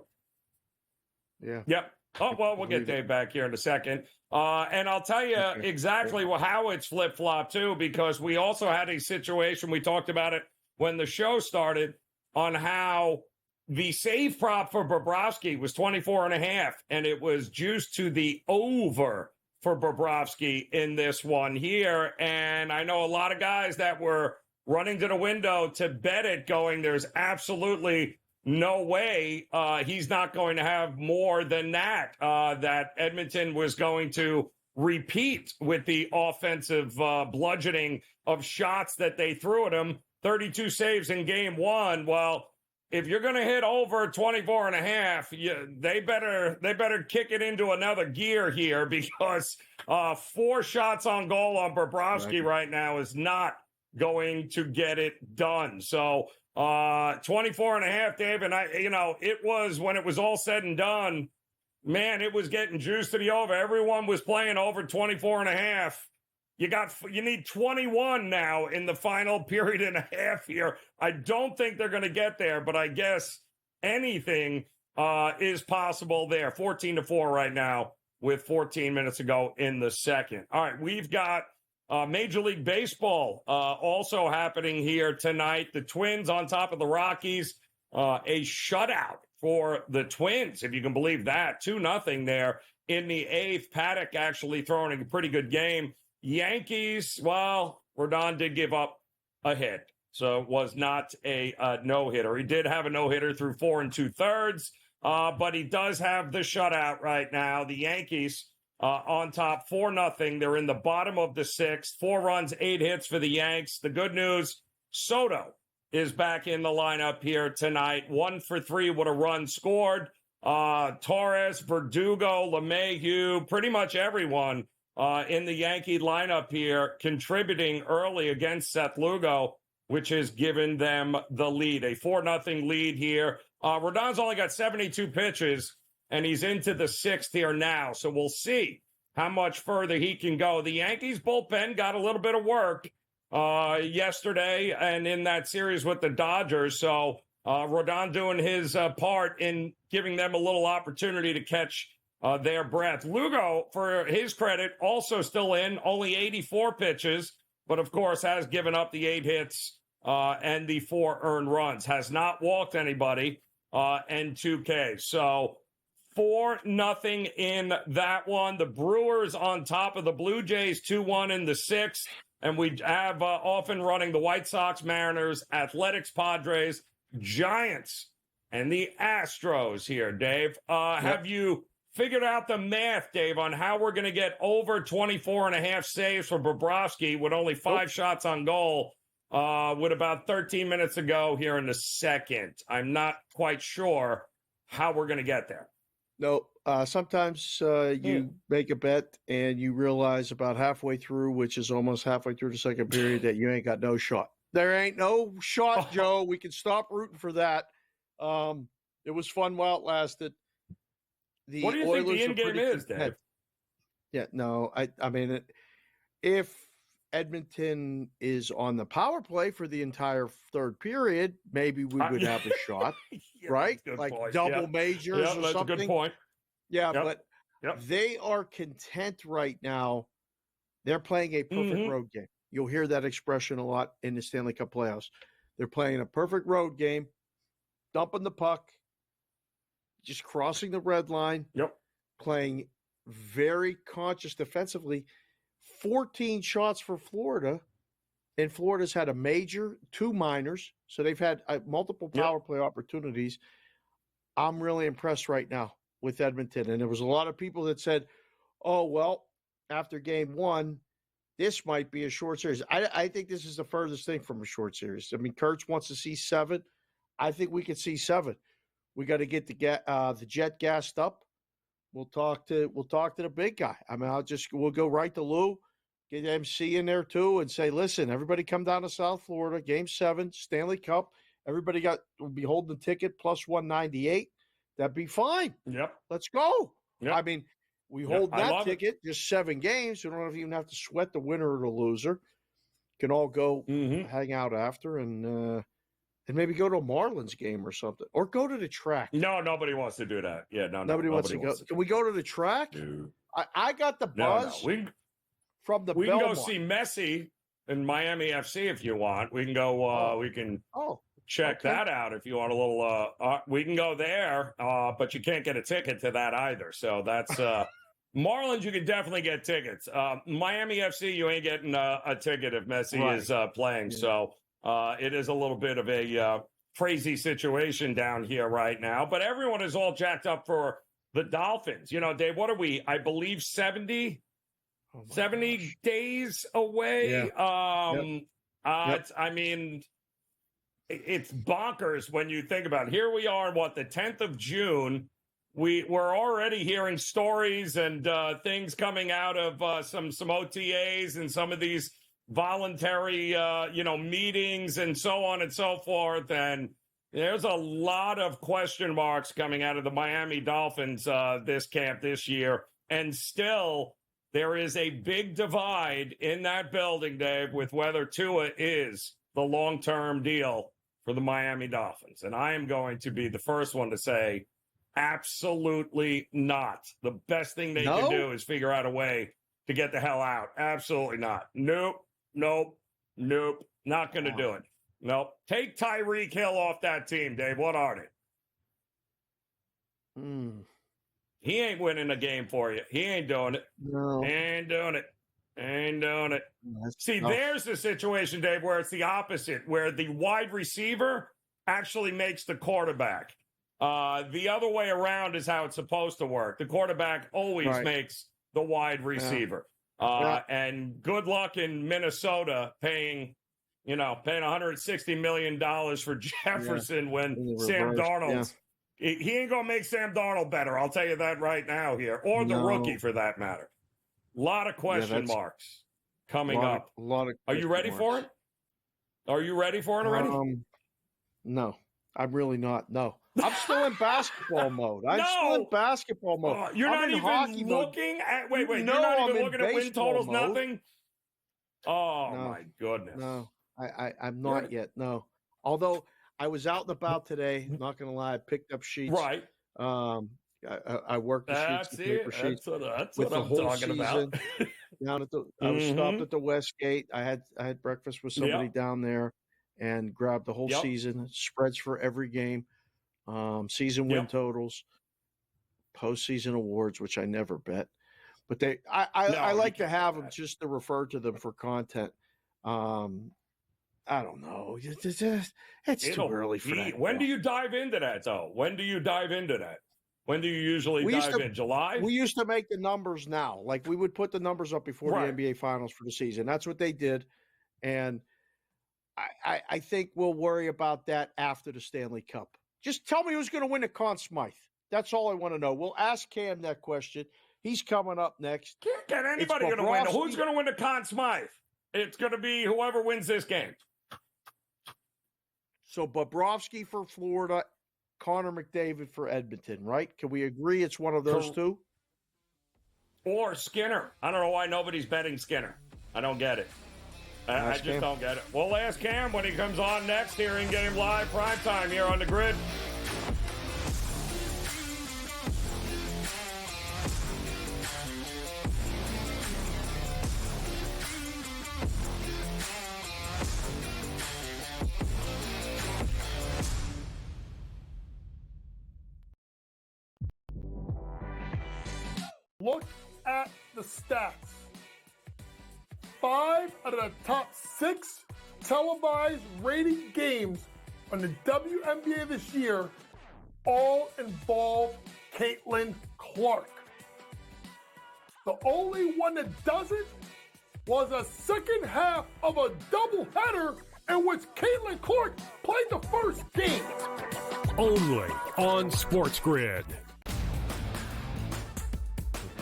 Yeah. Yep. Oh, well, we'll get Dave back here in a second. And I'll tell you exactly how it's flip-flopped, too, because we also had a situation, we talked about it when the show started, on how the save prop for Bobrovsky was 24.5, and it was juiced to the over for Bobrovsky in this one here. And I know a lot of guys that were running to the window to bet it, going, there's absolutely no way he's not going to have more than that, that Edmonton was going to repeat with the offensive bludgeoning of shots that they threw at him. 32 saves in Game 1. Well, if you're going to hit over 24.5, they better kick it into another gear here, because 4 shots on goal on Bobrovsky right now is not going to get it done. So 24.5, Dave, and it was, when it was all said and done, man, it was getting juiced to the over. Everyone was playing over 24.5. You need 21 now in the final period and a half here. I don't think they're going to get there, but I guess anything is possible there. 14-4 right now with 14 minutes to go in the second. All right, we've got Major League Baseball also happening here tonight. The Twins on top of the Rockies. A shutout for the Twins, if you can believe that. 2-0 there in the eighth. Paddock actually throwing a pretty good game. Yankees, well, Rodon did give up a hit, so it was not a no-hitter. He did have a no-hitter through 4 2/3, but he does have the shutout right now. The Yankees on top 4-0. They're in the bottom of the sixth. 4 runs, 8 hits for the Yanks. The good news, Soto is back in the lineup here tonight. 1 for 3 with a run scored. Torres, Verdugo, LeMahieu, pretty much everyone in the Yankee lineup here contributing early against Seth Lugo, which has given them the lead. A 4-0 lead here. Rodon's only got 72 pitches, and he's into the sixth here now. So we'll see how much further he can go. The Yankees bullpen got a little bit of work yesterday and in that series with the Dodgers. So Rodon doing his part in giving them a little opportunity to catch their breath. Lugo, for his credit, also still in, only 84 pitches, but of course has given up the 8 hits and the 4 earned runs. Has not walked anybody and 2 Ks. So 4-0 in that one. The Brewers on top of the Blue Jays 2-1 in the sixth. And we have often running the White Sox, Mariners, Athletics, Padres, Giants, and the Astros here, Dave. Have you figured out the math, Dave, on how we're going to get over 24.5 saves for Bobrovsky with only 5 shots on goal with about 13 minutes to go here in the second? I'm not quite sure how we're going to get there. No, sometimes you make a bet and you realize about halfway through, which is almost halfway through the second period, that you ain't got no shot. There ain't no shot, Joe. We can stop rooting for that. It was fun while it lasted. What do you think the in-game is, Dave? Yeah, no, I mean, if Edmonton is on the power play for the entire third period, maybe we would have a shot, right? Like point. double majors or that's something. a good point. Yeah, but they are content right now. They're playing a perfect road game. You'll hear that expression a lot in the Stanley Cup playoffs. They're playing a perfect road game, dumping the puck, just crossing the red line, playing very conscious defensively. 14 shots for Florida, and Florida's had a major, 2 minors, so they've had multiple power play opportunities. I'm really impressed right now with Edmonton, and there was a lot of people that said, oh, well, after game 1, this might be a short series. I think this is the furthest thing from a short series. I mean, Kurtz wants to see 7. I think we could see 7. We got to get the jet gassed up. We'll talk to the big guy. I mean, we'll go right to Lou, get MC in there too, and say, listen, everybody come down to South Florida, Game 7, Stanley Cup. Everybody will be holding the ticket plus 198. That'd be fine. Let's go. I mean, we hold that ticket, just 7 games. We don't even have to sweat the winner or the loser. Can all go hang out after and maybe go to a Marlins game or something, or go to the track. No, nobody wants to do that. Yeah, nobody wants to go. Can we go to the track? I got the buzz from the We can Belmont. go see Messi in Miami FC if you want. We can go. We can check that out if you want a little. We can go there, but you can't get a ticket to that either. So that's Marlins. You can definitely get tickets. Miami FC, you ain't getting a ticket if Messi is playing. Yeah. So. It is a little bit of a crazy situation down here right now, but everyone is all jacked up for the Dolphins. You know, Dave, what are we? I believe 70 days away. I mean, it's bonkers when you think about it. Here we are, the 10th of June. We're already hearing stories and things coming out of some OTAs and some of these voluntary, meetings and so on and so forth. And there's a lot of question marks coming out of the Miami Dolphins this camp this year. And still, there is a big divide in that building, Dave, with whether Tua is the long-term deal for the Miami Dolphins. And I am going to be the first one to say, absolutely not. The best thing they can do is figure out a way to get the hell out. Absolutely not. Nope. Not going to do it. Nope. Take Tyreek Hill off that team, Dave. What are they? He ain't winning a game for you. He ain't doing it. No. Ain't doing it. Ain't doing it. See, tough. there's the situation, Dave, where it's the opposite, where the wide receiver actually makes the quarterback. The other way around is how it's supposed to work. The quarterback always makes the wide receiver. And good luck in Minnesota paying $160 million for Jefferson when Sam Darnold's. He ain't going to make Sam Darnold better. I'll tell you that right now here. Or the rookie, for that matter. A lot of question marks coming up. Are you ready for it? Are you ready for it already? No, I'm really not. No. I'm still in basketball mode. Still in basketball mode. You're not even looking at... Wait. You're not even looking at win totals, mode. Nothing? Oh, no, my goodness. No, I'm not yet. No. Although I was out and about today, not going to lie, I picked up sheets. Right. I worked the sheets, the paper sheets. That's what I'm talking about. Down at I was stopped at the Westgate. I had breakfast with somebody down there and grabbed the whole season, spreads for every game, season win totals, postseason awards, which I never bet. But I like to have them just to refer to them for content. I don't know. It's too early for that. When do you dive into that, though? When do you dive into that? When do you usually dive in? July? We used to make the numbers now. Like, we would put the numbers up before the NBA Finals for the season. That's what they did. And I think we'll worry about that after the Stanley Cup. Just tell me who's going to win the Conn Smythe. That's all I want to know. We'll ask Cam that question. He's coming up next. Can't get anybody going to win. Who's going to win the Conn Smythe? It's going to be whoever wins this game. So Bobrovsky for Florida, Connor McDavid for Edmonton, right? Can we agree it's one of those two? Or Skinner. I don't know why nobody's betting Skinner. I don't get it. I just don't get it. We'll ask Cam when he comes on next here in Game Live, primetime here on the Grid. Look at the stats. 5 out of the top 6 televised rated games on the WNBA this year all involve Caitlin Clark. The only one that doesn't was a second half of a doubleheader in which Caitlin Clark played the first game. Only on SportsGrid.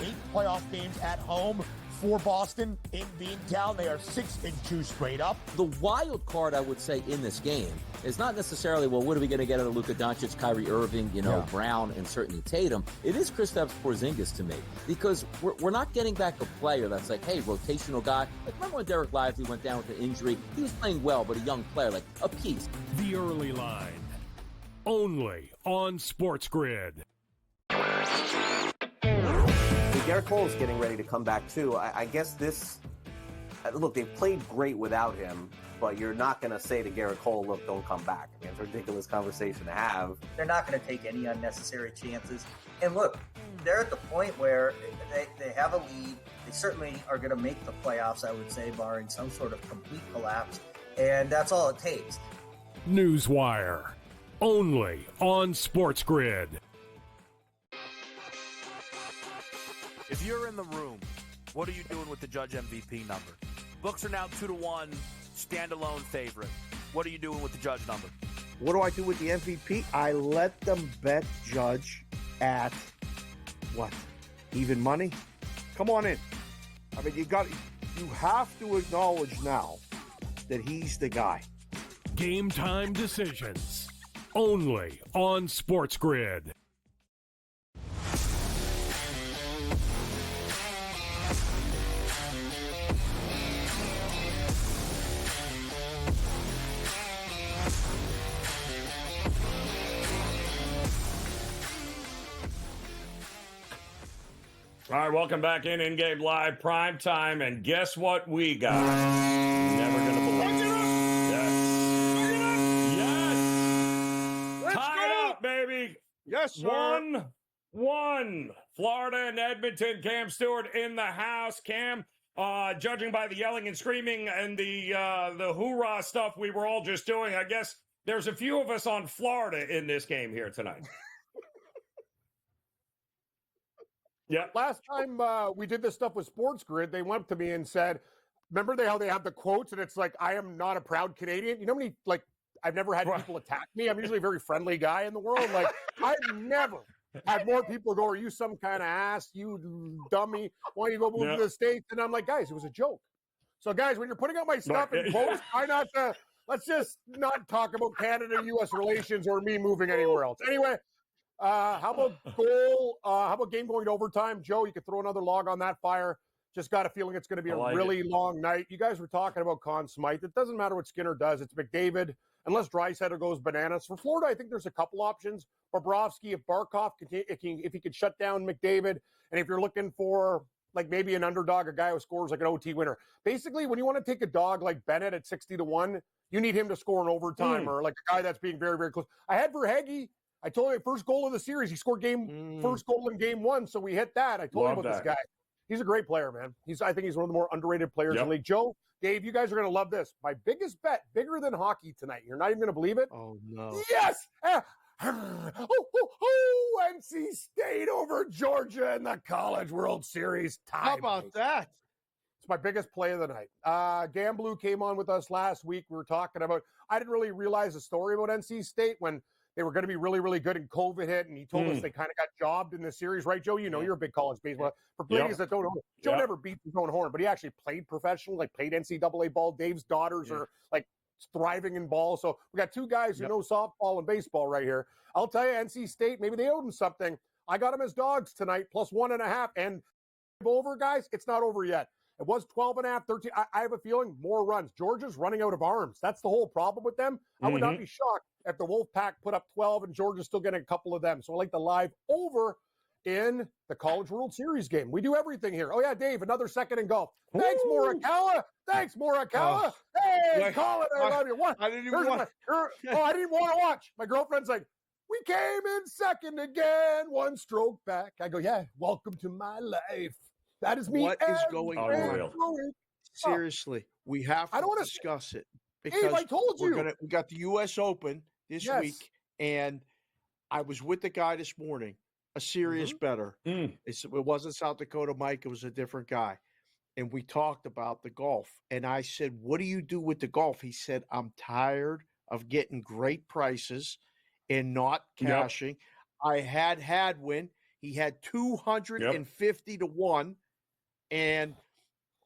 8 playoff games at home for Boston in Beantown. They are 6-2 straight up. The wild card, I would say, in this game is not necessarily, well, what are we going to get out of Luka Doncic, Kyrie Irving, Brown, and certainly Tatum. It is Kristaps Porzingis to me, because we're not getting back a player that's like, hey, rotational guy. Like, remember when Derek Lively went down with an injury? He was playing well, but a young player, like a piece. The early line. Only on SportsGrid. Garrett Cole is getting ready to come back, too. I guess look, they've played great without him, but you're not going to say to Garrett Cole, look, don't come back. I mean, it's a ridiculous conversation to have. They're not going to take any unnecessary chances. And look, they're at the point where they have a lead. They certainly are going to make the playoffs, I would say, barring some sort of complete collapse. And that's all it takes. Newswire. Only on SportsGrid. If you're in the room, what are you doing with the Judge MVP number? Books are now 2-1, standalone favorite. What are you doing with the Judge number? What do I do with the MVP? I let them bet Judge at what? Even money? Come on in. I mean, you have to acknowledge now that he's the guy. Game time decisions. Only on SportsGrid. All right, welcome back in-game live, prime time, and guess what we got? Never going to believe it. Yes. Yes. Tie it up, baby. Yes, sir. 1 1. Florida and Edmonton. Cam Stewart in the house. Cam, judging by the yelling and screaming and the hoorah stuff we were all just doing, I guess there's a few of us on Florida in this game here tonight. Yeah. Last time we did this stuff with SportsGrid, they went up to me and said, remember how they have the quotes and it's like, I am not a proud Canadian. You know how many, like, I've never had people attack me. I'm usually a very friendly guy in the world. Like, I've never had more people go, are you some kind of ass, you dummy? Why don't you go move to the States? And I'm like, guys, it was a joke. So, guys, when you're putting out my stuff in quotes, try not to, let's just not talk about Canada-U.S. relations or me moving anywhere else. Anyway, how about goal? How about game going to overtime? Joe, you could throw another log on that fire. Just got a feeling it's going to be a really long night. You guys were talking about Conn Smythe. It doesn't matter what Skinner does. It's McDavid, unless Draisaitl goes bananas. For Florida, I think there's a couple options. Bobrovsky, if Barkov, if he could shut down McDavid, and if you're looking for like maybe an underdog, a guy who scores like an OT winner. Basically, when you want to take a dog like Bennett at 60-1, you need him to score in overtime or like a guy that's being very, very close. I had Verhaeghe. I told you, first goal of the series. He scored first goal in game 1, so we hit that. I told you about this guy. He's a great player, man. I think he's one of the more underrated players in the league. Joe, Dave, you guys are going to love this. My biggest bet, bigger than hockey tonight. You're not even going to believe it. Oh, no. Yes! NC State over Georgia in the College World Series tie. How about that? It's my biggest play of the night. Gamblu came on with us last week. We were talking about, I didn't really realize the story about NC State when they were going to be really, really good and COVID hit, and he told us they kind of got jobbed in the series, right, Joe? You know, you're a big college baseball. For ladies that don't know, Joe never beat his own horn, but he actually played professionally, like played NCAA ball. Dave's daughters are like thriving in ball. So we got two guys who know softball and baseball right here. I'll tell you, NC State, maybe they owed him something. I got them as dogs tonight, plus 1.5. And over, guys, it's not over yet. It was 12.5, 13. I have a feeling more runs. Georgia's running out of arms. That's the whole problem with them. I would not be shocked if the Wolfpack put up 12 and Georgia's still getting a couple of them. So I like the live over in the College World Series game. We do everything here. Oh, yeah, Dave, another second in golf. Thanks, Morikawa. Thanks, Morikawa. Hey, Colin, I love you. What? I didn't even want I didn't want to watch. My girlfriend's like, we came in second again, one stroke back. I go, yeah, welcome to my life. That is me. What is going on? Seriously, we have to discuss it because Dave, I told you. We got the U.S. Open this week, and I was with the guy this morning, a serious bettor. It wasn't South Dakota Mike; it was a different guy, and we talked about the golf. And I said, "What do you do with the golf?" He said, "I'm tired of getting great prices and not cashing." I had Hadwin; he had 250-1. And,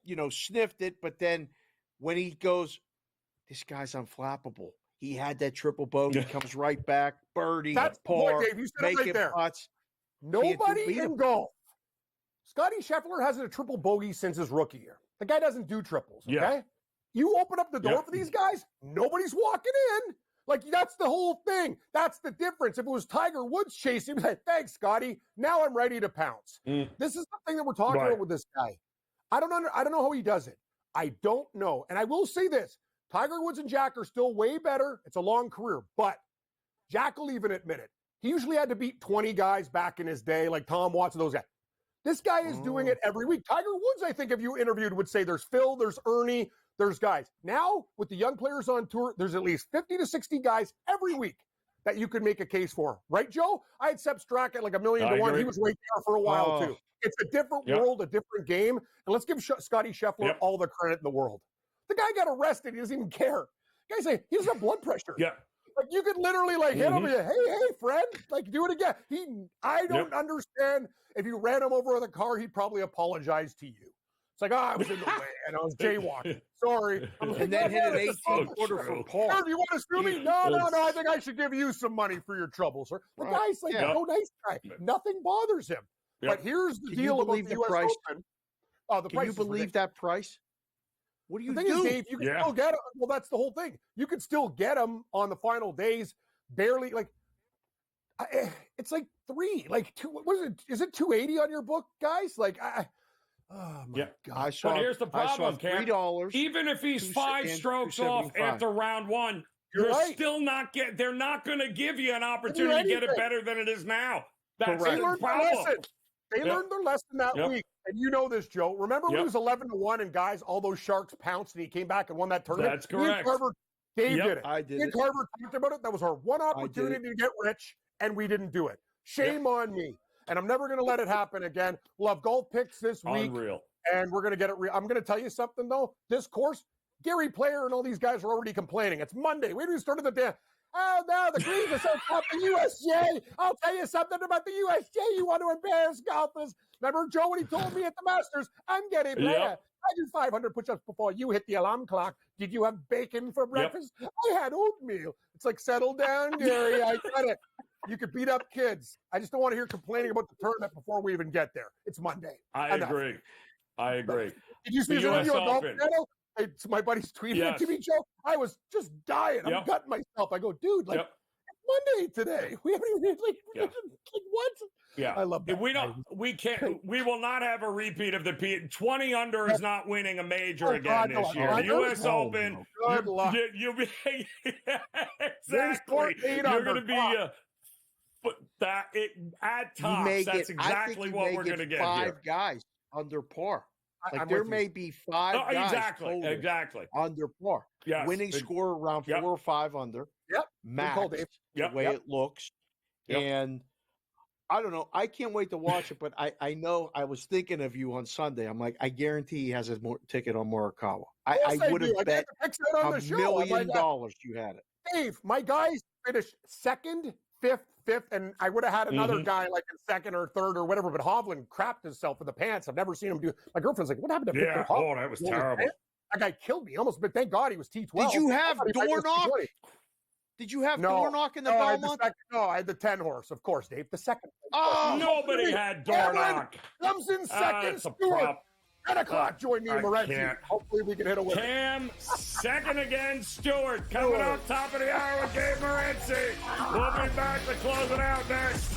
you know, sniffed it. But then when he goes, this guy's unflappable. He had that triple bogey, comes right back, birdie, That's par, the point, Dave. You said it right there. putts. Nobody in golf. Scotty Scheffler hasn't a triple bogey since his rookie year. The guy doesn't do triples, okay? You open up the door for these guys, nobody's walking in. Like, that's the whole thing. That's the difference. If it was Tiger Woods chasing, he'd be like, thanks, Scotty. Now I'm ready to pounce. This is the thing that we're talking about with this guy. I don't know how he does it. I don't know. And I will say this. Tiger Woods and Jack are still way better. It's a long career. But Jack will even admit it. He usually had to beat 20 guys back in his day, like Tom Watson, those guys. This guy is doing it every week. Tiger Woods, I think, if you interviewed, would say there's Phil, there's Ernie, there's guys. Now, with the young players on tour, there's at least 50 to 60 guys every week that you could make a case for. Right, Joe? I had Sepp Strack at like 1,000,000-1. He was right there for a while, too. It's a different world, a different game. And let's give Scotty Scheffler all the credit in the world. The guy got arrested. He doesn't even care. The guy say he doesn't have blood pressure. Like, you could literally, like, hit him and say, hey, friend, like, do it again. I don't understand. If you ran him over with a car, he'd probably apologize to you. It's like, I was in the way, and I was jaywalking. Sorry. And then hit an 18-footer for Paul. Sir, do you want to sue me? No. I think I should give you some money for your trouble, sir. The guy's like, no, nice guy. Nothing bothers him. But here's the deal about the U.S. Open. The price. Can you believe that price? What do you do? The thing is, Dave, you can still get them. Well, that's the whole thing. You could still get them on the final days, barely. Like, it's like 3, like 2. What is it? Is it 280 on your book, guys? Like, oh my God! But here's the problem, Cam. $3. Even if he's 5 strokes off after round 1, you're still not they're not going to give you an opportunity to get it better than it is now. That's They the learned their problem. lesson. They Yep. learned their lesson that Yep. week. And you know this, Joe. Remember when Yep. it was 11-1 and guys, all those Sharks pounced and he came back and won that tournament? That's correct. Dave Yep, did it. I did Me and it. Carver talked about it. That was our one opportunity to get rich, and we didn't do it. Shame on me. And I'm never going to let it happen again. We'll have golf picks this week. Unreal. And we're going to get it. I'm going to tell you something, though. This course, Gary Player and all these guys are already complaining. It's Monday. We haven't started the day. Oh, no, the greens are so tough. The USJ. I'll tell you something about the USJ. You want to embarrass golfers. Remember Joe when he told me at the Masters, I'm Gary Player. Yep. I did 500 push-ups before you hit the alarm clock. Did you have bacon for breakfast? I had oatmeal. It's like, settle down, Gary. I get it. You could beat up kids. I just don't want to hear complaining about the tournament before we even get there. It's Monday. I Enough. agree. I agree. Did you see The the US video of golf? Open. It's my buddy's tweeting Yes. it to me, Joe. I was just dying. I'm Yep. gutting myself. I go, dude, like, Yep. it's Monday today. We haven't even, like what? Yeah. I love that. We will not have a repeat of the 20 under is not winning a major again God, this no, year. I The know. US Open. Good luck. You'll be There's exactly. 8 You're under. going to be but that it at tops. That's exactly what we're going to get five here. guys under par. Like I'm there with you. may be five guys Exactly. under par. Yes. Winning score around 4 or 5 under. Yep. Max. call, Dave. The way it looks. Yep. And I don't know. I can't wait to watch it, but I know I was thinking of you on Sunday. I'm like, I guarantee he has a ticket on Morikawa. I would have bet $1 million you had it. Dave, my guys finished second, fifth, and I would have had another guy like in second or third or whatever, but Hovland crapped himself in the pants. I've never seen him do. My girlfriend's like, what happened to Victor Hovland? That was terrible. That guy killed me almost, but thank God he was T12. Did you have I thought he might be Dornoch? T20. Did you have No. Dornoch in the No, I had the Belmont? I had the 10 horse, of course, Dave. The second. Oh, Nobody had Dornoch. Comes in second. That's a Stewart. prop. 10 o'clock, join me in I Morency. can't. Hopefully we can hit a winner. Cam, second again, Stewart, coming up top of the hour with Gabe Morency. We'll be back to close it out next.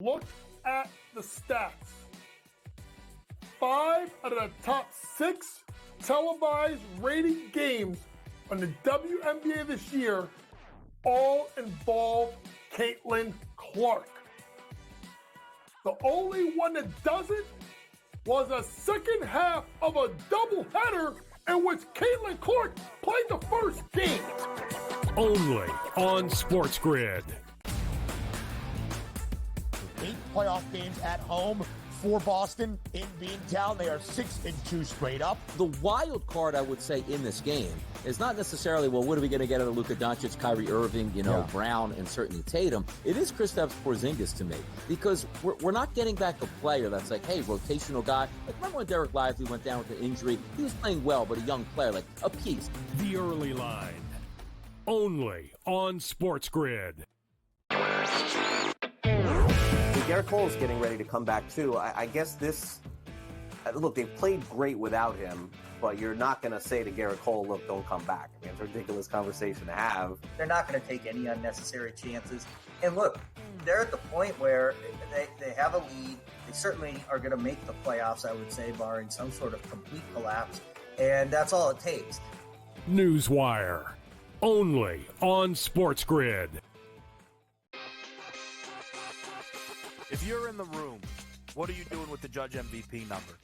Look at the stats. 5 out of the top 6 televised rated games on the WNBA this year all involve Caitlin Clark. The only one that doesn't was a second half of a doubleheader in which Caitlin Clark played the first game. Only on SportsGrid. 8 playoff games at home for Boston in Beantown. They are 6-2 straight up. The wild card, I would say, in this game is not necessarily, well, what are we going to get out of Luka Doncic, Kyrie Irving, Brown, and certainly Tatum. It is Kristaps Porzingis to me, because we're not getting back a player that's like, hey, rotational guy. Like, remember when Derek Lively went down with an injury? He was playing well, but a young player, like a piece. The early line. Only on SportsGrid. Garrett Cole is getting ready to come back too. I guess look, they've played great without him, but you're not going to say to Garrett Cole, look, don't come back. I mean, it's a ridiculous conversation to have. They're not going to take any unnecessary chances. And look, they're at the point where they have a lead. They certainly are going to make the playoffs, I would say, barring some sort of complete collapse. And that's all it takes. Newswire. Only on SportsGrid. If you're in the room, what are you doing with the Judge MVP number?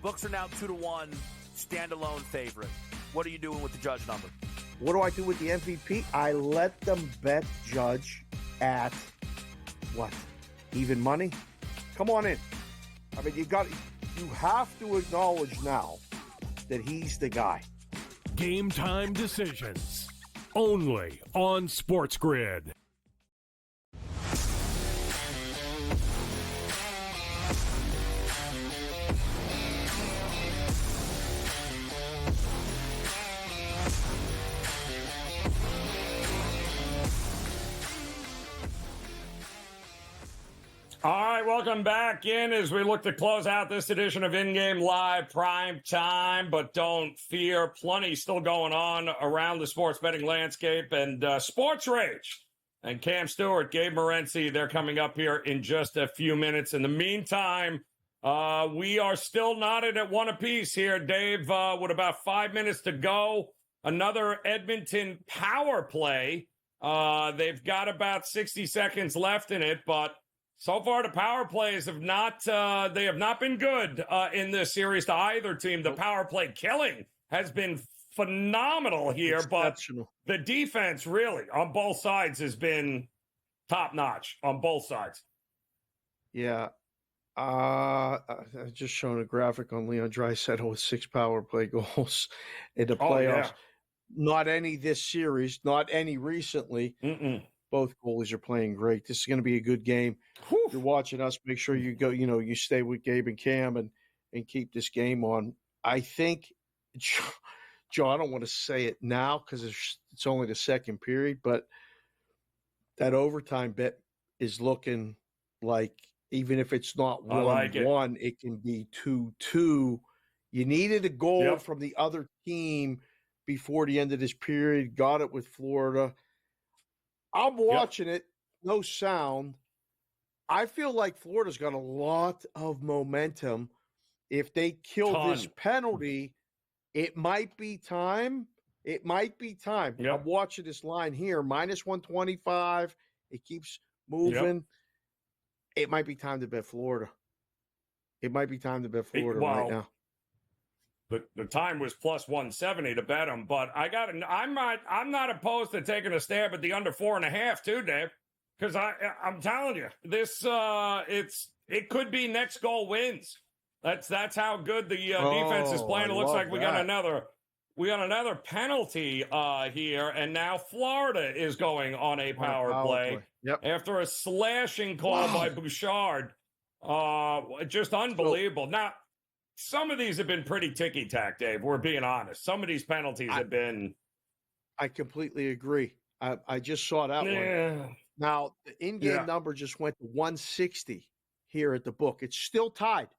Books are now 2-1, standalone favorite. What are you doing with the Judge number? What do I do with the MVP? I let them bet Judge at what? Even money? Come on in. I mean, you have to acknowledge now that he's the guy. Game time decisions. Only on SportsGrid. All right, welcome back in as we look to close out this edition of InGame Live Prime Time. But don't fear, plenty still going on around the sports betting landscape. And Sports Rage and Cam Stewart, Gabe Morency. They're coming up here in just a few minutes. In the meantime, we are still knotted at one apiece here, Dave, with about 5 minutes to go. Another Edmonton power play. They've got about 60 seconds left in it, but so far the power plays have not they have not been good in this series to either team. The power play killing has been phenomenal here, but the defense really on both sides has been top notch on both sides. Yeah. I just showing a graphic on Leon Draisaitl with 6 power play goals in the playoffs. Yeah. Not any this series, not any recently. Both goalies are playing great. This is going to be a good game. If you're watching us, make sure you go, you stay with Gabe and Cam and keep this game on. I think, Joe, I don't want to say it now because it's only the second period, but that overtime bet is looking like, even if it's not 1-1, it can be 2-2. You needed a goal from the other team before the end of this period. Got it with Florida. I'm watching it. No sound. I feel like Florida's got a lot of momentum. If they kill this penalty, it might be time. It might be time. I'm watching this line here, minus 125. It keeps moving. It might be time to bet Florida. It might be time to bet Florida right now. The time was plus 170 to bet them, but I'm not opposed to taking a stab at the under 4.5 too, Dave, because I'm telling you, this it could be next goal wins. That's how good the defense is playing. It looks like we got another penalty here, and now Florida is going on a power play. After a slashing call by Bouchard. Just unbelievable. Now, some of these have been pretty ticky-tack, Dave. We're being honest. Some of these penalties have been... I completely agree. I just saw that one. Now, the in-game number just went to 160 here at the book. It's still tied.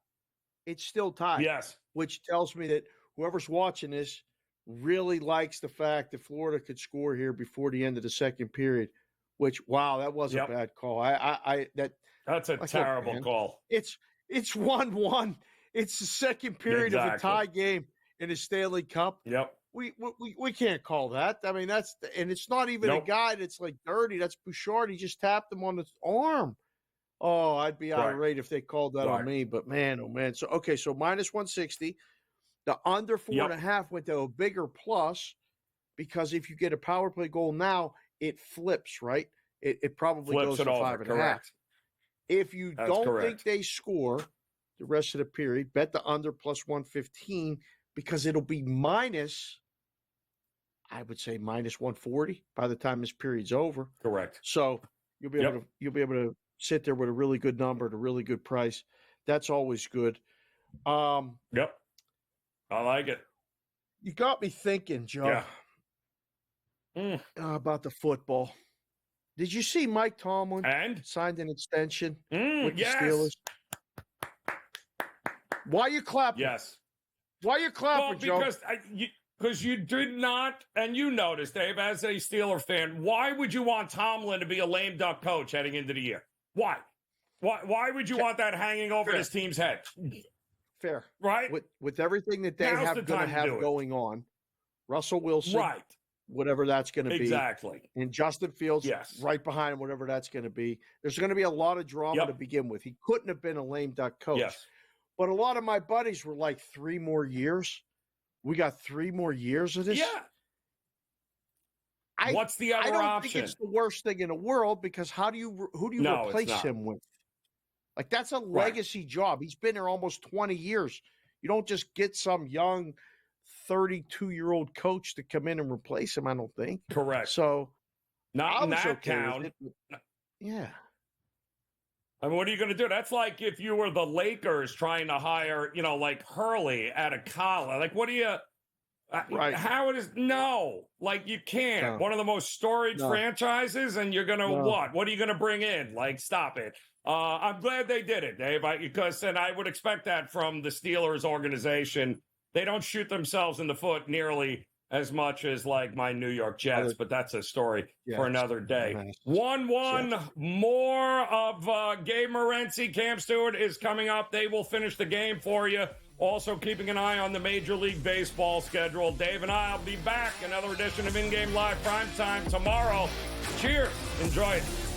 Yes. Which tells me that whoever's watching this really likes the fact that Florida could score here before the end of the second period, which, wow, that was a bad call. That's a terrible call. It's 1-1. It's the second period of a tie game in a Stanley Cup. We can't call that. I mean, and it's not even a guy that's like dirty. That's Bouchard. He just tapped him on his arm. Oh, I'd be irate if they called that on me. But man, oh man. So minus 160. The under 4.5 went to a bigger plus because if you get a power play goal now, it flips, right? It probably goes to 5.5. If you don't think they score the rest of the period, bet the under plus 115 because it'll be I would say minus 140 by the time this period's over. Correct. So you'll be able to sit there with a really good number at a really good price. That's always good. I like it. You got me thinking, Joe, about the football. Did you see Mike Tomlin signed an extension with the Steelers? Why are you clapping? Yes. Why are you clapping, Joe? Because you did not, and you noticed, Dave, as a Steeler fan, why would you want Tomlin to be a lame duck coach heading into the year? Why? Why would you want that hanging over his team's head? Fair. Right? With everything that they have going on, Russell Wilson, whatever that's going to be. Exactly. And Justin Fields right behind him, whatever that's going to be. There's going to be a lot of drama to begin with. He couldn't have been a lame duck coach. Yes. But a lot of my buddies were like 3 more years. We got 3 more years of this. Yeah. What's the other option? I don't think it's the worst thing in the world because who do you replace him with? Like, that's a legacy job. He's been there almost 20 years. You don't just get some young 32-year-old coach to come in and replace him, I don't think. Correct. So, not in that town. Yeah. I mean, what are you going to do? That's like if you were the Lakers trying to hire, like Hurley out of college. Like, what do you how it is? No, like you can't. One of the most storied franchises, and you're going to what? What are you going to bring in? Like, stop it. I'm glad they did it, Dave, because I would expect that from the Steelers organization. They don't shoot themselves in the foot nearly as much as like my New York Jets, but that's a story for another day. 1-1 more of Gabe Morency. Cam Stewart is coming up. They will finish the game for you. Also keeping an eye on the Major League Baseball schedule. Dave and I will be back. Another edition of In-Game Live Primetime tomorrow. Cheers. Enjoy it.